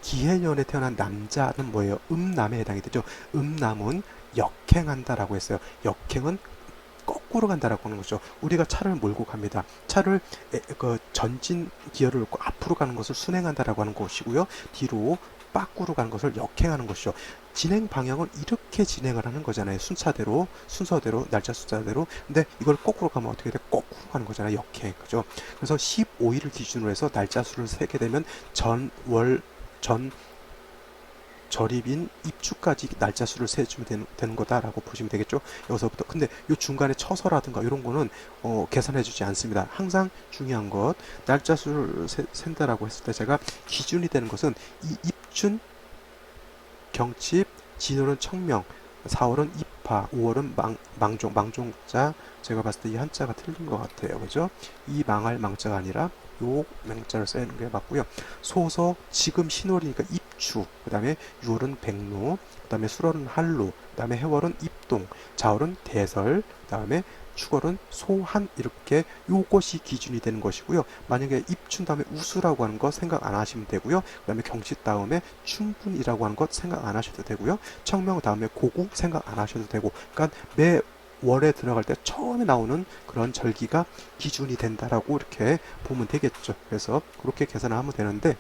기해년에 태어난 남자는 뭐예요? 음남에 해당이 되죠. 음남은 역행한다라고 했어요. 역행은 거꾸로 간다라고 하는 거죠. 우리가 차를 몰고 갑니다. 차를 전진 기어를 놓고 앞으로 가는 것을 순행한다라고 하는 것이고요. 뒤로 빠꾸로 가는 것을 역행하는 것이죠. 진행 방향은 이렇게 진행을 하는 거잖아요. 순서대로, 날짜 숫자대로. 근데 이걸 거꾸로 가면 어떻게 돼? 거꾸로 가는 거잖아요. 역행. 그죠? 그래서 15일을 기준으로 해서 날짜 수를 세게 되면 전 절입인 입주까지 날짜 수를 세주면 되는 거다라고 보시면 되겠죠. 여기서부터. 근데 이 중간에 처서라든가 이런 거는 계산해 주지 않습니다. 항상 중요한 것, 날짜 수를 센다라고 했을 때 제가 기준이 되는 것은 이 입춘, 경칩, 진월은 청명, 4월은 입하, 5월은 망종자. 제가 봤을 때 이 한자가 틀린 것 같아요. 그죠? 이 망할 망자가 아니라 요 맹자를 쓰는 게 맞고요. 소서, 지금 신월이니까 입추, 그 다음에 6월은 백로, 그 다음에 술월은 한로, 그 다음에 해월은 입동, 자월은 대설, 그 다음에 축월은 소한. 이렇게 요것이 기준이 되는 것이고요. 만약에 입춘 다음에 우수라고 하는 거 생각 안 하시면 되고요. 그 다음에 경식 다음에 춘분이라고 하는 것 생각 안 하셔도 되고요. 청명 다음에 고구 생각 안 하셔도 되고, 그러니까 매 월에 들어갈 때 처음에 나오는 그런 절기가 기준이 된다라고 이렇게 보면 되겠죠. 그래서 그렇게 계산하면 되는데,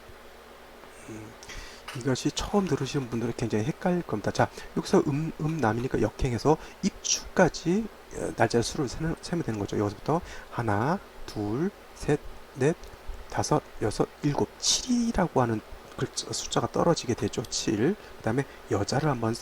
이것이 처음 들으시는 분들은 굉장히 헷갈릴 겁니다. 자, 여기서 남이니까 역행해서 입추까지 날짜 수를 세면 되는 거죠. 여기서부터 하나, 둘, 셋, 넷, 다섯, 여섯, 일곱, 7이라고 하는 숫자가 떨어지게 되죠. 7. 그 다음에 여자를 한번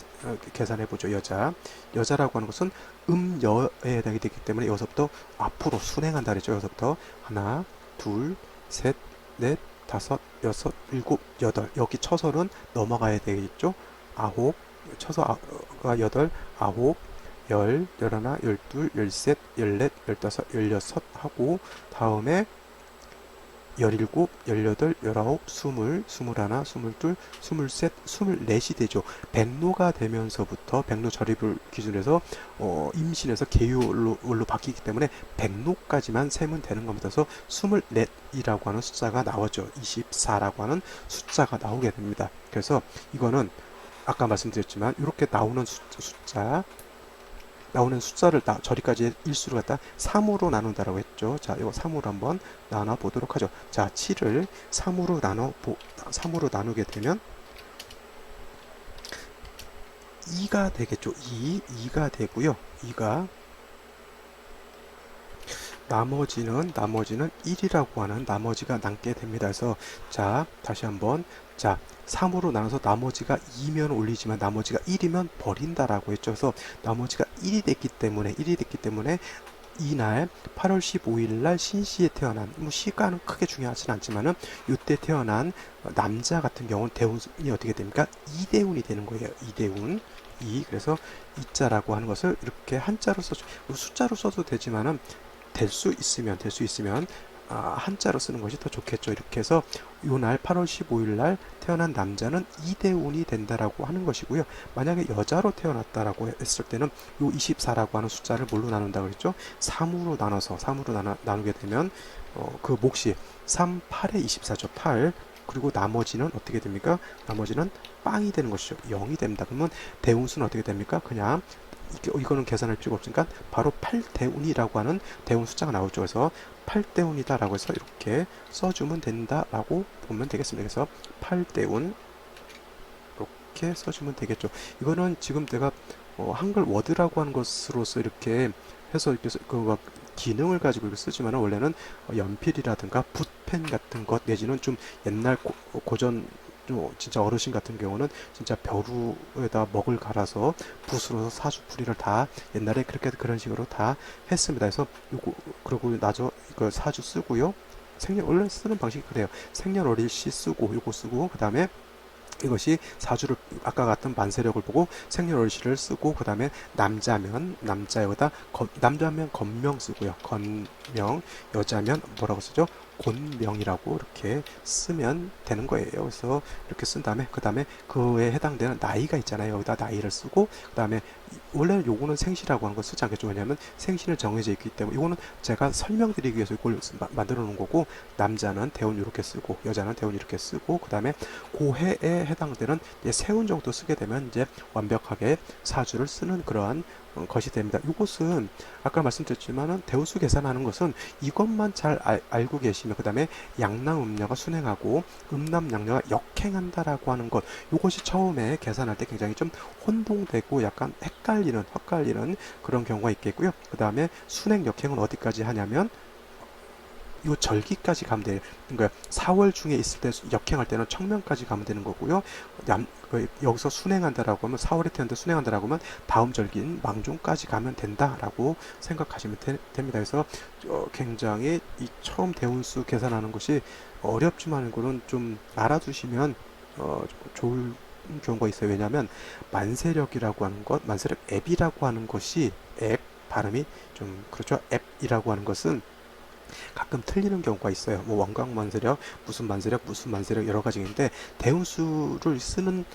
계산해 보죠. 여자라고 하는 것은 음여에 해당이 되기 때문에 여기서부터 앞으로 순행한다 그랬죠. 여기서부터 하나, 둘, 셋, 넷, 다섯, 여섯, 일곱, 여덟. 여기 처서는 넘어가야 되겠죠. 아홉, 처서가 여덟, 아홉, 열, 열하나, 열둘, 열셋, 열넷, 열다섯, 열여섯 하고, 다음에 17, 18, 19, 20, 21, 22, 23, 24이 되죠. 백로가 되면서부터 백로 절입을 기준으로 해서 임신에서 계율로 바뀌기 때문에 백로까지만 세면 되는 겁니다. 그래서 24이라고 하는 숫자가 나오죠. 24라고 하는 숫자가 나오게 됩니다. 그래서 이거는 아까 말씀드렸지만 이렇게 나오는 숫자를 저리까지 일수를 갖다 3으로 나눈다라고 했죠. 자, 이거 3으로 한번 나눠 보도록 하죠. 자, 7을 3으로 나누게 되면 2가 되겠죠. 2가 되고요. 2가 나머지는 1이라고 하는 나머지가 남게 됩니다. 그래서 자, 다시 한번 자, 3으로 나눠서 나머지가 2면 올리지만 나머지가 1이면 버린다라고 했죠. 그래서 나머지가 1이 됐기 때문에 이날 8월 15일 날 신시에 태어난 뭐 시간은 크게 중요하진 않지만은 이때 태어난 남자 같은 경우는 대운이 어떻게 됩니까? 이대운이 되는 거예요. 이대운. 그래서 이자라고 하는 것을 이렇게 한자로 써줘. 숫자로 써도 되지만은 될 수 있으면 한자로 쓰는 것이 더 좋겠죠. 이렇게 해서 요날 8월 15일 날 태어난 남자는 이대운이 된다라고 하는 것이고요. 만약에 여자로 태어났다라고 했을 때는 요 24라고 하는 숫자를 뭘로 나눈다 그랬죠? 3으로 나누게 되면 그 몫이 3, 8에 24죠. 8. 그리고 나머지는 어떻게 됩니까? 나머지는 빵이 되는 것이죠. 0이 됩니다. 그러면 대운수는 어떻게 됩니까? 그냥 이거는 계산할 필요가 없으니까 바로 8대운이라고 하는 대운 숫자가 나오죠. 그래서 8대운이다 라고 해서 이렇게 써주면 된다라고 보면 되겠습니다. 그래서 8대운 이렇게 써주면 되겠죠. 이거는 지금 내가 한글 워드라고 하는 것으로서 이렇게 해서 이렇게 그 기능을 가지고 이렇게 쓰지만 원래는 연필이라든가 붓펜 같은 것 내지는 좀 옛날 고전 진짜 어르신 같은 경우는 진짜 벼루에다 먹을 갈아서 붓으로 사주풀이를 다 옛날에 그렇게 그런 식으로 다 했습니다. 그래서 요거 그리고 나저 이거 사주 쓰고요. 원래 쓰는 방식이 그래요. 생년월일시 쓰고 요거 쓰고 그 다음에 이것이 사주를 아까 같은 만세력을 보고 생년월일시를 쓰고 그 다음에 남자면 건명 쓰고요. 건명 여자면 뭐라고 쓰죠? 곤명이라고 이렇게 쓰면 되는 거예요. 그래서 이렇게 쓴 다음에 그 다음에 그에 해당되는 나이가 있잖아요. 여기다 나이를 쓰고 그 다음에 원래는 요거는 생시라고 하는 거 쓰지 않겠죠. 왜냐하면 생시는 정해져 있기 때문에 이거는 제가 설명드리기 위해서 이걸 만들어 놓은 거고 남자는 대운 이렇게 쓰고 여자는 대운 이렇게 쓰고 그 다음에 고해에 해당되는 세운 정도 쓰게 되면 이제 완벽하게 사주를 쓰는 그러한 것이 됩니다. 이것은 아까 말씀드렸지만은 대우수 계산하는 것은 이것만 잘 알고 계시면 그 다음에 양남음녀가 순행하고 음남양녀가 역행한다라고 하는 것 이것이 처음에 계산할 때 굉장히 좀 혼동되고 약간 헷갈리는 그런 경우가 있겠고요. 그 다음에 순행 역행은 어디까지 하냐면 요 절기까지 가면 되는 거예요. 4월 중에 있을 때 역행할 때는 청명까지 가면 되는 거고요. 여기서 순행한다라고 하면 4월에 태어났는데 순행한다라고 하면 다음 절기인 망종까지 가면 된다라고 생각하시면 됩니다. 그래서 굉장히 이 처음 대운수 계산하는 것이 어렵지만 이거는 좀 알아두시면 좋은 거 있어요. 왜냐하면 만세력이라고 하는 것, 만세력 앱이라고 하는 것이 앱 발음이 좀 그렇죠. 앱이라고 하는 것은 가끔 틀리는 경우가 있어요. 뭐 원광만세력, 무슨 만세력 여러 가지인데 대운수를 쓰는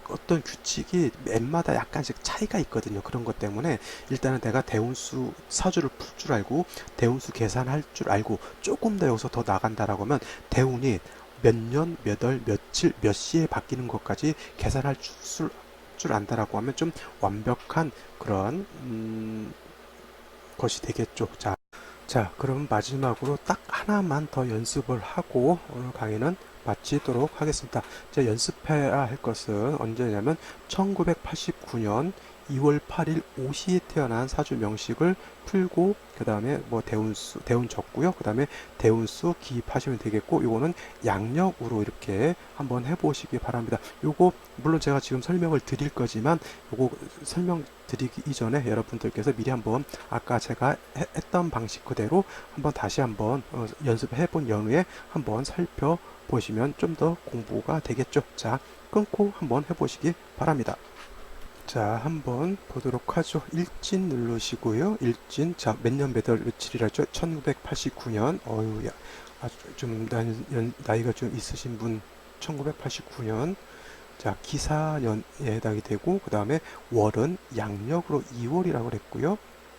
어떤 규칙이 앱마다 약간씩 차이가 있거든요. 그런 것 때문에 일단은 내가 대운수 사주를 풀 줄 알고 대운수 계산할 줄 알고 조금 더 여기서 더 나간다라고 하면 대운이 몇 년, 몇 월, 며칠, 몇 시에 바뀌는 것까지 계산할 줄 안다라고 하면 좀 완벽한 그런 것이 되겠죠. 자, 그럼 마지막으로 딱 하나만 더 연습을 하고 오늘 강의는 마치도록 하겠습니다. 이제 연습해야 할 것은 언제냐면 1989년 2월 8일 오시에 태어난 사주 명식을 풀고 그 다음에 뭐 대운 적고요. 그 다음에 대운수 기입하시면 되겠고 요거는 양력으로 이렇게 한번 해보시기 바랍니다. 요거 물론 제가 지금 설명을 드릴 거지만 요거 설명 드리기 이전에 여러분들께서 미리 한번 아까 제가 했던 방식 그대로 한번 다시 한번 연습해 본 연후에 한번 살펴보시면 좀 더 공부가 되겠죠. 자, 끊고 한번 해보시기 바랍니다. 자, 한번 보도록 하죠. 일진 누르시고요. 일진. 자, 몇 년 몇 월 며칠이라죠? 1989년. 어유, 야, 아주 좀 나이가 좀 있으신 분. 1989년. 자, 기사년에 해당이 되고, 그 다음에 월은 양력으로 2월이라고 그랬고요.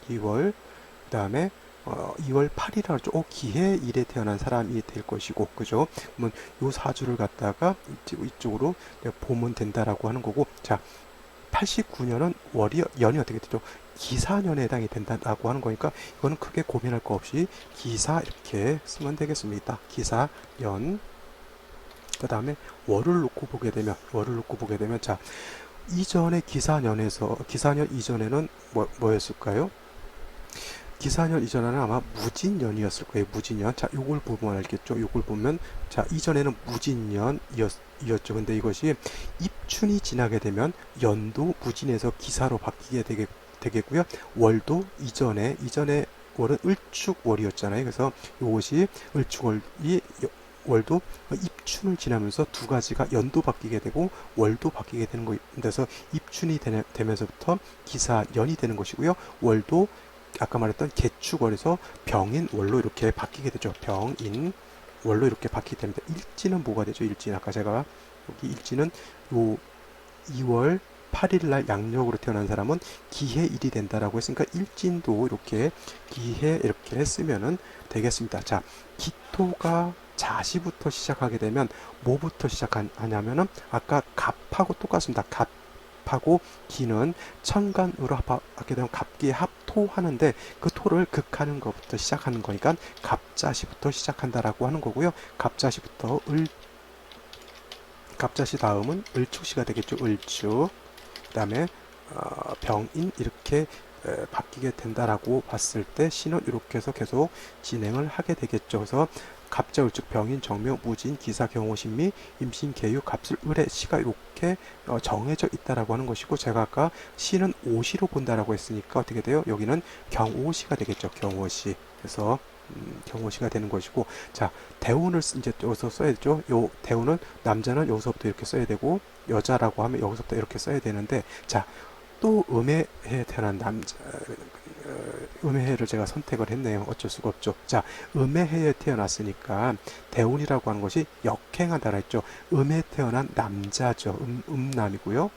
2월. 그 다음에 2월 8일이라고 했죠. 기해일에 태어난 사람이 될 것이고, 그죠? 그러면 요 사주를 갖다가 이쪽으로 보면 된다라고 하는 거고, 자, 89년은 연이 어떻게 되죠? 기사년에 해당이 된다라고 하는 거니까 이거는 크게 고민할 거 없이 기사 이렇게 쓰면 되겠습니다. 기사년. 그 다음에 월을 놓고 보게 되면 자, 기사년 이전에는 뭐였을까요? 기사년 이전에는 아마 무진년이었을 거예요. 무진년. 자, 요걸 보면 알겠죠? 요걸 보면, 자, 이전에는 무진년이었죠. 근데 이것이 입춘이 지나게 되면 연도 무진에서 기사로 바뀌게 되겠고요. 월도 이전에 월은 을축월이었잖아요. 그래서 이것이 을축월이 월도 입춘을 지나면서 두 가지가 연도 바뀌게 되고 월도 바뀌게 되는 거예요. 그래서 입춘이 되면서부터 기사연이 되는 것이고요. 월도 아까 말했던 개축월에서 병인월로 이렇게 바뀌게 되죠. 병인월로 이렇게 바뀌게 됩니다. 일지는 뭐가 되죠? 일지는 아까 제가 여기 일지는 요 2월 8일 날 양력으로 태어난 사람은 기해일이 된다라고 했으니까 일진도 이렇게 기해 이렇게 했으면은 되겠습니다. 자, 기토가 자시부터 시작하게 되면 뭐부터 시작하냐면은 아까 갑하고 똑같습니다. 갑하고 기는 천간으로 하게 되면 갑기에 합토하는데 그 토를 극하는 것부터 시작하는 거니까 갑자시부터 시작한다라고 하는 거고요. 갑자시 다음은 을축시가 되겠죠. 을축. 그 다음에 병인 이렇게 바뀌게 된다라고 봤을 때 시는 이렇게 해서 계속 진행을 하게 되겠죠. 그래서 갑자, 을축, 병인, 정묘, 무진, 기사, 경호, 신미, 임신, 계유, 갑술, 을의 시가 이렇게 정해져 있다라고 하는 것이고 제가 아까 시는 오시로 본다라고 했으니까 어떻게 돼요? 여기는 경오시가 되겠죠. 경오시. 그래서 경호시가 되는 것이고 자 대운을 이제 여기서 써야죠. 요 대운은 남자는 여기서부터 이렇게 써야 되고 여자라고 하면 여기서부터 이렇게 써야 되는데 자 또 음해에 태어난 남자 음해를 제가 선택을 했네요. 어쩔 수가 없죠. 자 음해에 태어났으니까 대운이라고 하는 것이 역행하다라 했죠. 음해에 태어난 남자죠. 음남이고요.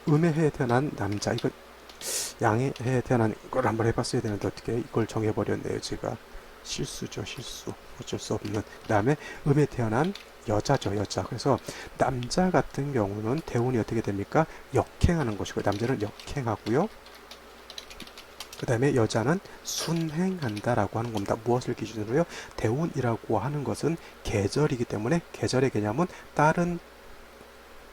음해에 태어난 남자 이거 양해에 태어난 걸 한번 해봤어야 되는데 어떻게 이걸 정해버렸네요. 제가 실수죠. 실수. 어쩔 수 없는. 그 다음에 음에 태어난 여자죠. 여자. 그래서 남자 같은 경우는 대운이 어떻게 됩니까? 역행하는 것이고 남자는 역행하고요. 그 다음에 여자는 순행한다라고 하는 겁니다. 무엇을 기준으로요? 대운이라고 하는 것은 계절이기 때문에 계절의 개념은 다른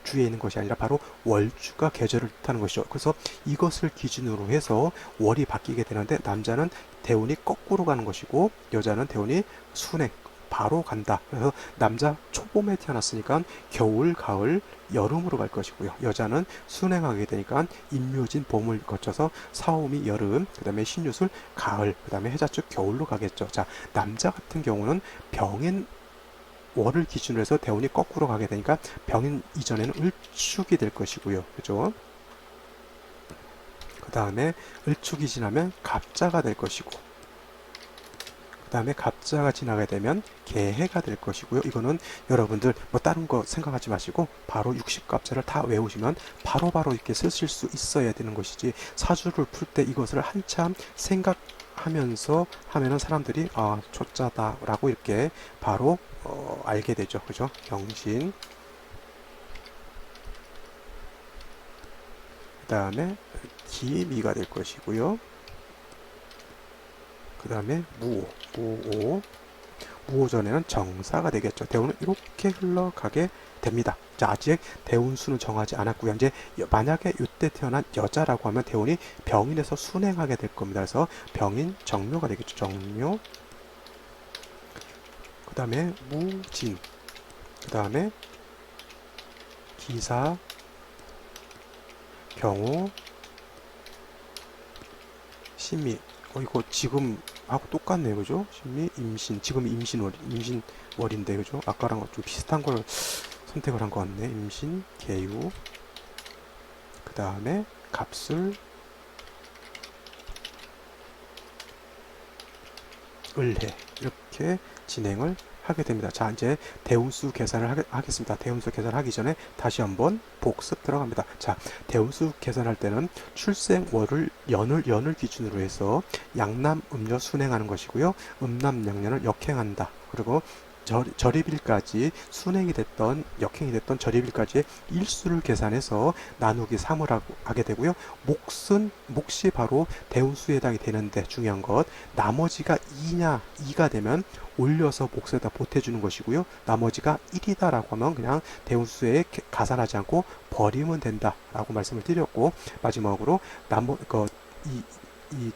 주에 있는 것이 아니라 바로 월주가 계절을 뜻하는 것이죠. 그래서 이것을 기준으로 해서 월이 바뀌게 되는데 남자는 대운이 거꾸로 가는 것이고 여자는 대운이 순행 바로 간다. 그래서 남자 초봄에 태어났으니까 겨울, 가을, 여름으로 갈 것이고요. 여자는 순행하게 되니까 임묘진 봄을 거쳐서 사오미 여름, 그 다음에 신유술 가을, 그 다음에 해자축 겨울로 가겠죠. 자, 남자 같은 경우는 병인 월을 기준으로 해서 대운이 거꾸로 가게 되니까 병인 이전에는 을축이 될 것이고요. 그죠? 그 다음에 을축이 지나면 갑자가 될 것이고 그 다음에 갑자가 지나게 되면 개해가 될 것이고요. 이거는 여러분들 뭐 다른 거 생각하지 마시고 바로 60갑자를 다 외우시면 바로바로 이렇게 쓰실 수 있어야 되는 것이지 사주를 풀 때 이것을 한참 생각하면서 하면은 사람들이 아 초짜다라고 이렇게 바로 알게 되죠. 그죠? 경신. 그 다음에 기미가 될 것이고요. 그 다음에 무오 전에는 정사가 되겠죠. 대운은 이렇게 흘러가게 됩니다. 자, 아직 대운수는 정하지 않았고요. 이제 만약에 이때 태어난 여자라고 하면 대운이 병인에서 순행하게 될 겁니다. 그래서 병인 정묘가 되겠죠. 정묘. 그 다음에 무진. 그 다음에 기사, 경호, 신미. 이거 지금 하고 똑같네요. 그죠? 신미, 임신. 지금 임신월인데, 그죠? 아까랑 좀 비슷한 걸 선택을 한 것 같네. 임신, 계유. 그 다음에 갑술, 을해. 이렇게 진행을 하게 됩니다. 자, 이제 대운수 계산을 하겠습니다. 대운수 계산하기 전에 다시 한번 복습 들어갑니다. 자, 대운수 계산할 때는 출생월을 연을 기준으로 해서 양남 음녀 순행하는 것이고요. 음남 양년을 역행한다. 그리고 절입일까지 순행이 됐던 역행이 됐던 절입일까지의 일수를 계산해서 나누기 3을 하게 되고요. 몫이 바로 대운수에 해당이 되는데 중요한 것 나머지가 2가 되면 올려서 몫에다 보태주는 것이고요. 나머지가 1이다라고 하면 그냥 대운수에 가산하지 않고 버리면 된다라고 말씀을 드렸고 마지막으로 이, 이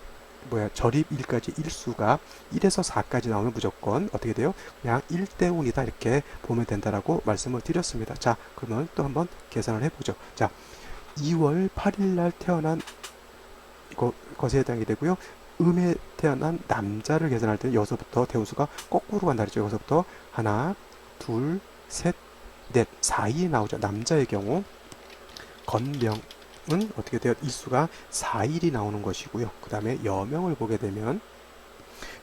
절입일까지 일수가 1에서 4까지 나오면 무조건 어떻게 돼요? 그냥 1대 운이다 이렇게 보면 된다라고 말씀을 드렸습니다. 자, 그러면 또 한번 계산을 해보죠. 자, 2월 8일 날 태어난 것에 해당이 되고요. 음에 태어난 남자를 계산할 때는 여기서부터 대운수가 거꾸로 간다 그랬죠. 여기서부터 하나, 둘, 셋, 넷, 4이 나오죠. 남자의 경우 건명은 어떻게 돼요? 일수가 4일이 나오는 것이고요. 그 다음에 여명을 보게 되면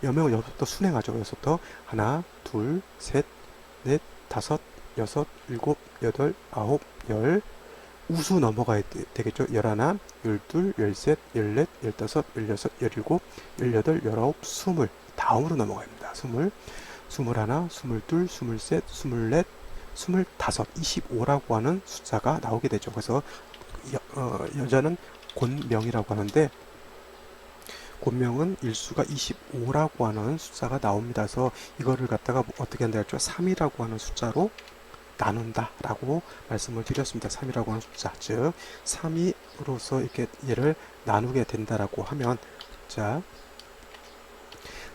여명을 여기서부터 순행하죠. 여기서부터 하나, 둘, 셋, 넷, 다섯, 여섯, 일곱, 여덟, 아홉, 열 우수 넘어가야 되겠죠. 11, 12, 13, 14, 15, 16, 17, 18, 19, 20 다음으로 넘어가야 합니다. 20, 21, 22, 23, 24, 25, 25라고 하는 숫자가 나오게 되죠. 그래서 여자는 곤명이라고 하는데 곤명은 일수가 25라고 하는 숫자가 나옵니다. 그래서 이거를 갖다가 어떻게 한다 했죠? 3이라고 하는 숫자로 나눈다 라고 말씀을 드렸습니다. 3이라고 하는 숫자, 즉 3이로서 이렇게 얘를 나누게 된다라고 하면, 자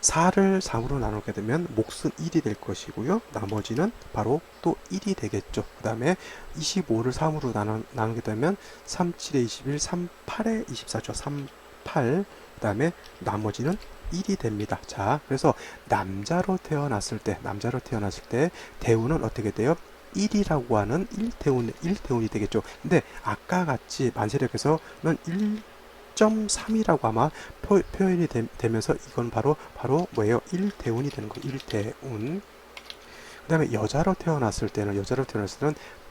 4를 3으로 나누게 되면 몫은 1이 될 것이고요. 나머지는 바로 또 1이 되겠죠. 그 다음에 25를 3으로 나누게 되면 3, 7에 21, 3, 8에 24죠. 3, 8. 그 다음에 나머지는 1이 됩니다. 자, 그래서 남자로 태어났을 때 대운은 어떻게 돼요? 1이라고 하는 1대운이 되겠죠. 근데 아까 같이 만세력에서는 1.3이라고 아마 표현이 되면서 이건 바로 뭐예요? 1대운이 되는 거예요. 1대운. 그 다음에 여자로 태어났을 때는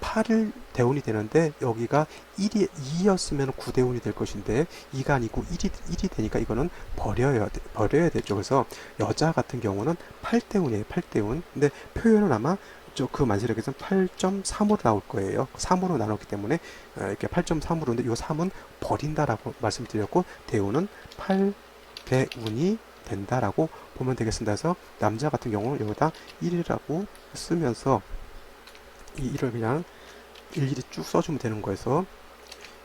8을 대운이 되는데 여기가 2였으면 9대운이 될 것인데 2가 아니고 1이 되니까 이거는 버려야 되죠. 그래서 여자 같은 경우는 8대운이에요. 8대운. 근데 표현은 아마 그 만세력에서는 8.3으로 나올 거예요. 3으로 나눴기 때문에 이렇게 8.3으로. 근데 이 3은 버린다라고 말씀드렸고 대운은 8대운이 된다라고 보면 되겠습니다. 그래서 남자 같은 경우는 여기다 1이라고 쓰면서 이 1을 그냥 일일이 쭉 써주면 되는 거에서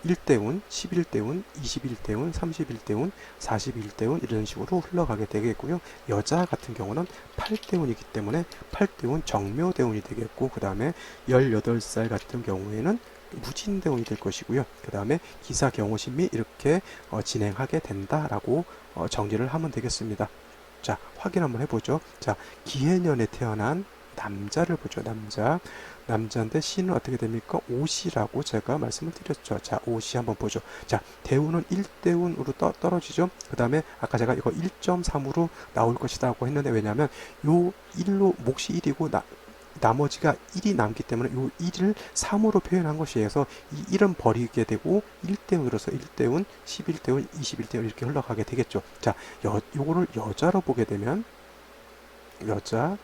1대운, 11대운, 21대운, 31대운, 41대운 이런 식으로 흘러가게 되겠고요. 여자 같은 경우는 8대운이기 때문에 8대운 정묘대운이 되겠고, 그 다음에 18살 같은 경우에는 무진대운이 될 것이고요. 그 다음에 기사 경호심이 이렇게 진행하게 된다라고 정리를 하면 되겠습니다. 자, 확인 한번 해보죠. 자, 기해년에 태어난 남자를 보죠. 남자인데 시는 어떻게 됩니까? 오시라고 제가 말씀을 드렸죠. 자, 오시 한번 보죠. 자, 대운은 1대운으로 떨어지죠. 그 다음에 아까 제가 이거 1.3으로 나올 것이다고 했는데, 왜냐하면 요 1로 몫이 1이고 나머지가 1이 남기 때문에 요 1을 3으로 표현한 것이어서 이 1은 버리게 되고 1대운으로서 1대운, 11대운, 21대운 이렇게 흘러가게 되겠죠. 자, 요거를 여자로 보게 되면 여자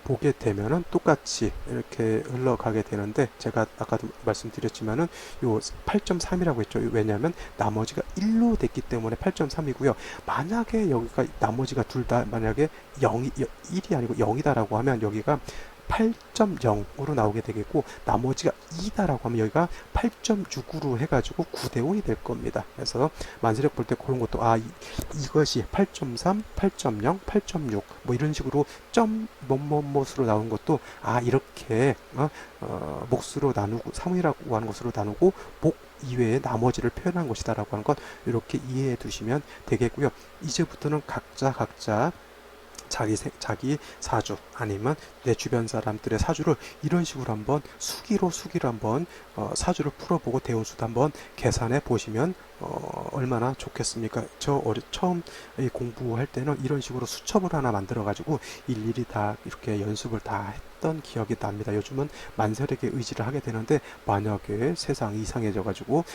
보게 되면은 똑같이 이렇게 흘러가게 되는데, 제가 아까도 말씀드렸지만은 요 8.3이라고 했죠. 왜냐하면 나머지가 1로 됐기 때문에 8.3이고요. 만약에 여기가 나머지가 둘 다 만약에 1이 아니고 0이다라고 하면 여기가 8.0으로 나오게 되겠고, 나머지가 2다라고 하면 여기가 8.6으로 해가지고 9대운이 될 겁니다. 그래서 만세력 볼 때 그런 것도 이것이 8.3, 8.0, 8.6 뭐 이런 식으로 점 뭐뭐뭐수로 나온 것도 이렇게 몫으로 나누고 3이라고 하는 것으로 나누고 목 이외에 나머지를 표현한 것이다라고 하는 것 이렇게 이해해 두시면 되겠고요. 이제부터는 각자 자기 사주 아니면 내 주변 사람들의 사주를 이런 식으로 한번 수기로 한번 사주를 풀어보고 대운수도 한번 계산해 보시면 얼마나 좋겠습니까? 처음 공부할 때는 이런 식으로 수첩을 하나 만들어 가지고 일일이 다 이렇게 연습을 다 했던 기억이 납니다. 요즘은 만세력에 의지를 하게 되는데, 만약에 세상이 이상해져 가지고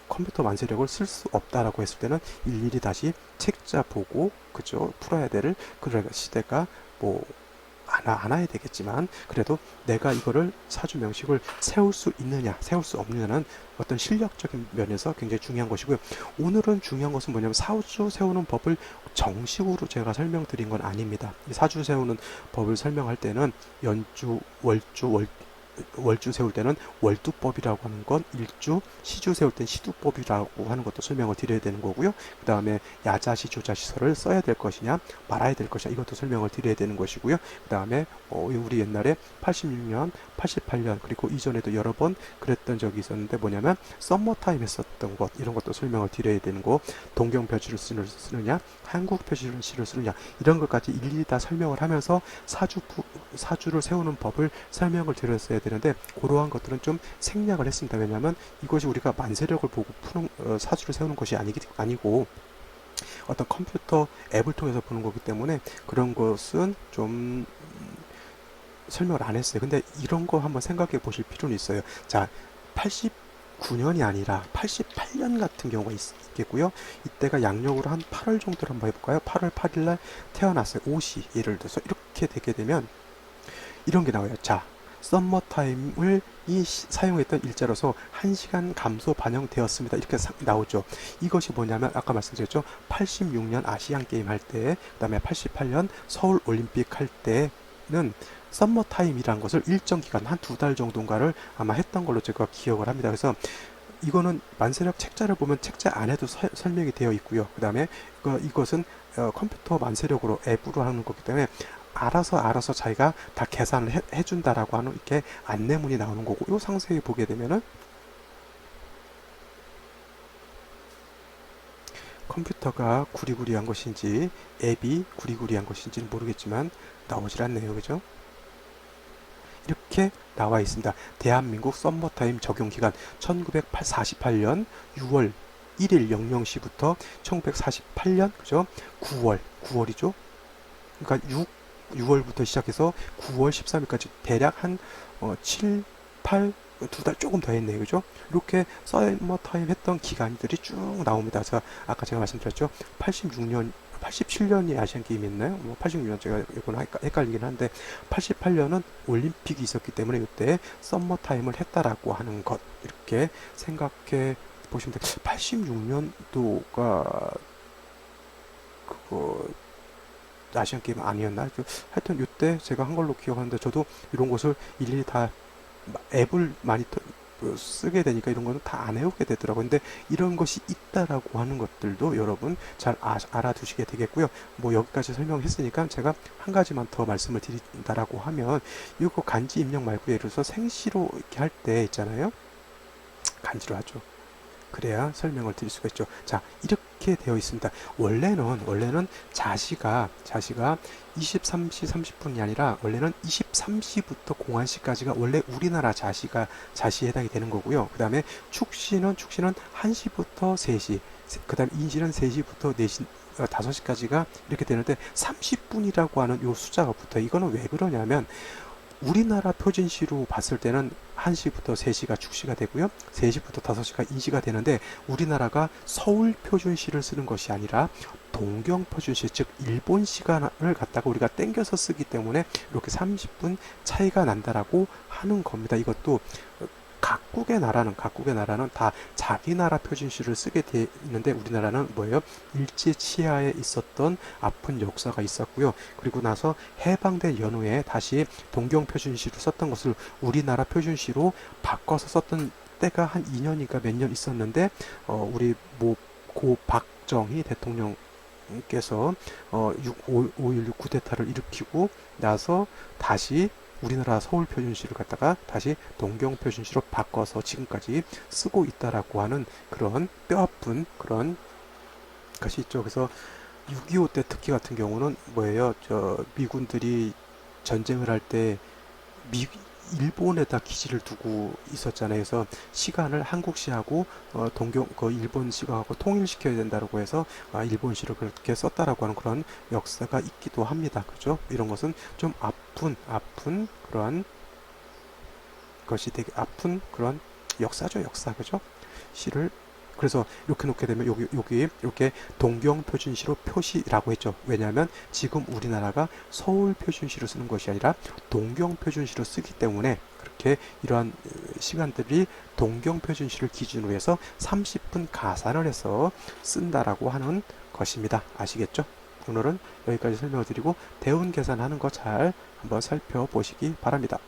컴퓨터 만세력을 쓸 수 없다라고 했을 때는 일일이 다시 책자 보고 그죠 풀어야 될 그런 시대가 안 와야 되겠지만, 그래도 내가 이거를 사주 명식을 세울 수 있느냐 세울 수 없느냐는 어떤 실력적인 면에서 굉장히 중요한 것이고요. 오늘은 중요한 것은 뭐냐면 사주 세우는 법을 정식으로 제가 설명드린 건 아닙니다. 이 사주 세우는 법을 설명할 때는 연주, 월주, 월주 세울 때는 월두법이라고 하는 건 일주, 시주 세울 땐 시두법이라고 하는 것도 설명을 드려야 되는 거고요. 그 다음에 야자시, 조자시설을 써야 될 것이냐 말아야 될 것이냐 이것도 설명을 드려야 되는 것이고요. 그 다음에 우리 옛날에 86년, 88년 그리고 이전에도 여러 번 그랬던 적이 있었는데 뭐냐면 썸머타임 했었던 것 이런 것도 설명을 드려야 되는 거, 동경 표시를 쓰느냐 한국 표시를 쓰느냐 이런 것까지 일일이 다 설명을 하면서 사주를 세우는 법을 설명을 드렸어야 되는데 그러한 것들은 좀 생략을 했습니다. 왜냐하면 이것이 우리가 만세력을 보고 푸는 사주를 세우는 것이 아니고 어떤 컴퓨터 앱을 통해서 보는 거기 때문에 그런 것은 좀 설명을 안 했어요. 근데 이런 거 한번 생각해 보실 필요는 있어요. 자, 89년이 아니라 88년 같은 경우가 있겠고요. 이때가 양력으로 한 8월 정도로 한번 해볼까요? 8월 8일 날 태어났어요. 옷이 예를 들어서 이렇게 되게 되면 이런 게 나와요. 자, 썸머타임을 사용했던 일자로서 1시간 감소 반영되었습니다. 이렇게 나오죠. 이것이 뭐냐면 아까 말씀드렸죠. 86년 아시안게임 할 때, 그 다음에 88년 서울올림픽 할 때는 썸머타임이라는 것을 일정 기간 한 2달 정도인가를 아마 했던 걸로 제가 기억을 합니다. 그래서 이거는 만세력 책자를 보면 책자 안에도 설명이 되어 있고요. 그 다음에 이것은 컴퓨터 만세력으로 앱으로 하는 거기 때문에 알아서 자기가 다 계산을 해준다라고 하는 이렇게 안내문이 나오는 거고, 요 상세히 보게 되면은 컴퓨터가 구리구리한 것인지 앱이 구리구리한 것인지는 모르겠지만 나오질 않네요. 그죠? 이렇게 나와 있습니다. 대한민국 썸머타임 적용기간 1948년 6월 1일 00시부터 1948년 그죠? 9월이죠. 그러니까 6월부터 시작해서 9월 13일까지 대략 한 7, 8, 2달 조금 더 했네요. 그죠? 이렇게 서머타임 했던 기간들이 쭉 나옵니다. 아까 제가 말씀드렸죠. 87년이 아시안 게임이 있나요? 뭐 86년 제가 이건 헷갈리긴 한데 88년은 올림픽이 있었기 때문에 이때 서머타임을 했다라고 하는 것 이렇게 생각해 보시면 돼요. 86년도가 그거 아시안 게임 아니었나? 하여튼 이때 제가 한 걸로 기억하는데 저도 이런 것을 일일이 다 앱을 많이 쓰게 되니까 이런 거는 다 안 해오게 되더라고요. 근데 이런 것이 있다라고 하는 것들도 여러분 잘 알아두시게 되겠고요. 뭐 여기까지 설명했으니까 제가 한 가지만 더 말씀을 드린다라고 하면 이거 간지 입력 말고 예를 들어서 생시로 이렇게 할 때 있잖아요. 간지로 하죠. 그래야 설명을 드릴 수가 있죠. 자, 이렇게 되어 있습니다. 원래는 자시가 23시 30분이 아니라 원래는 23시부터 01시까지가 원래 우리나라 자시에 해당이 되는 거고요. 그 다음에 축시는 1시부터 3시, 그 다음에 인시는 3시부터 4시, 5시까지가 이렇게 되는데 30분이라고 하는 요 숫자가 붙어요. 이거는 왜 그러냐면 우리나라 표준시로 봤을 때는 1시부터 3시가 축시가 되고요. 3시부터 5시가 인시가 되는데 우리나라가 서울 표준시를 쓰는 것이 아니라 동경 표준시, 즉 일본 시간을 갖다가 우리가 땡겨서 쓰기 때문에 이렇게 30분 차이가 난다라고 하는 겁니다. 이것도 각국의 나라는 다 자기 나라 표준시를 쓰게 되는데 우리나라는 뭐예요? 일제 치하에 있었던 아픈 역사가 있었고요. 그리고 나서 해방된 연후에 다시 동경 표준시로 썼던 것을 우리나라 표준시로 바꿔서 썼던 때가 한 2년인가 몇 년 있었는데 우리 고 박정희 대통령께서 5.16 쿠데타를 일으키고 나서 다시 우리나라 서울 표준시를 갖다가 다시 동경 표준시로 바꿔서 지금까지 쓰고 있다라고 하는 그런 뼈아픈 그런 것이 있죠. 그래서 6.25 때 특히 같은 경우는 뭐예요? 미군들이 전쟁을 할 때 일본에다 기지를 두고 있었잖아요. 그래서 시간을 한국시하고 일본시하고 통일시켜야 된다고 해서 일본시를 그렇게 썼다라고 하는 그런 역사가 있기도 합니다. 그죠? 이런 것은 좀 아픈 그런 것이 되게 아픈 그런 역사죠. 역사. 그죠? 시를 그래서 이렇게 놓게 되면 여기 이렇게 동경 표준시로 표시라고 했죠. 왜냐하면 지금 우리나라가 서울 표준시로 쓰는 것이 아니라 동경 표준시로 쓰기 때문에 그렇게 이러한 시간들이 동경 표준시를 기준으로 해서 30분 가산을 해서 쓴다라고 하는 것입니다. 아시겠죠? 오늘은 여기까지 설명을 드리고 대운 계산하는 거 잘 한번 살펴보시기 바랍니다.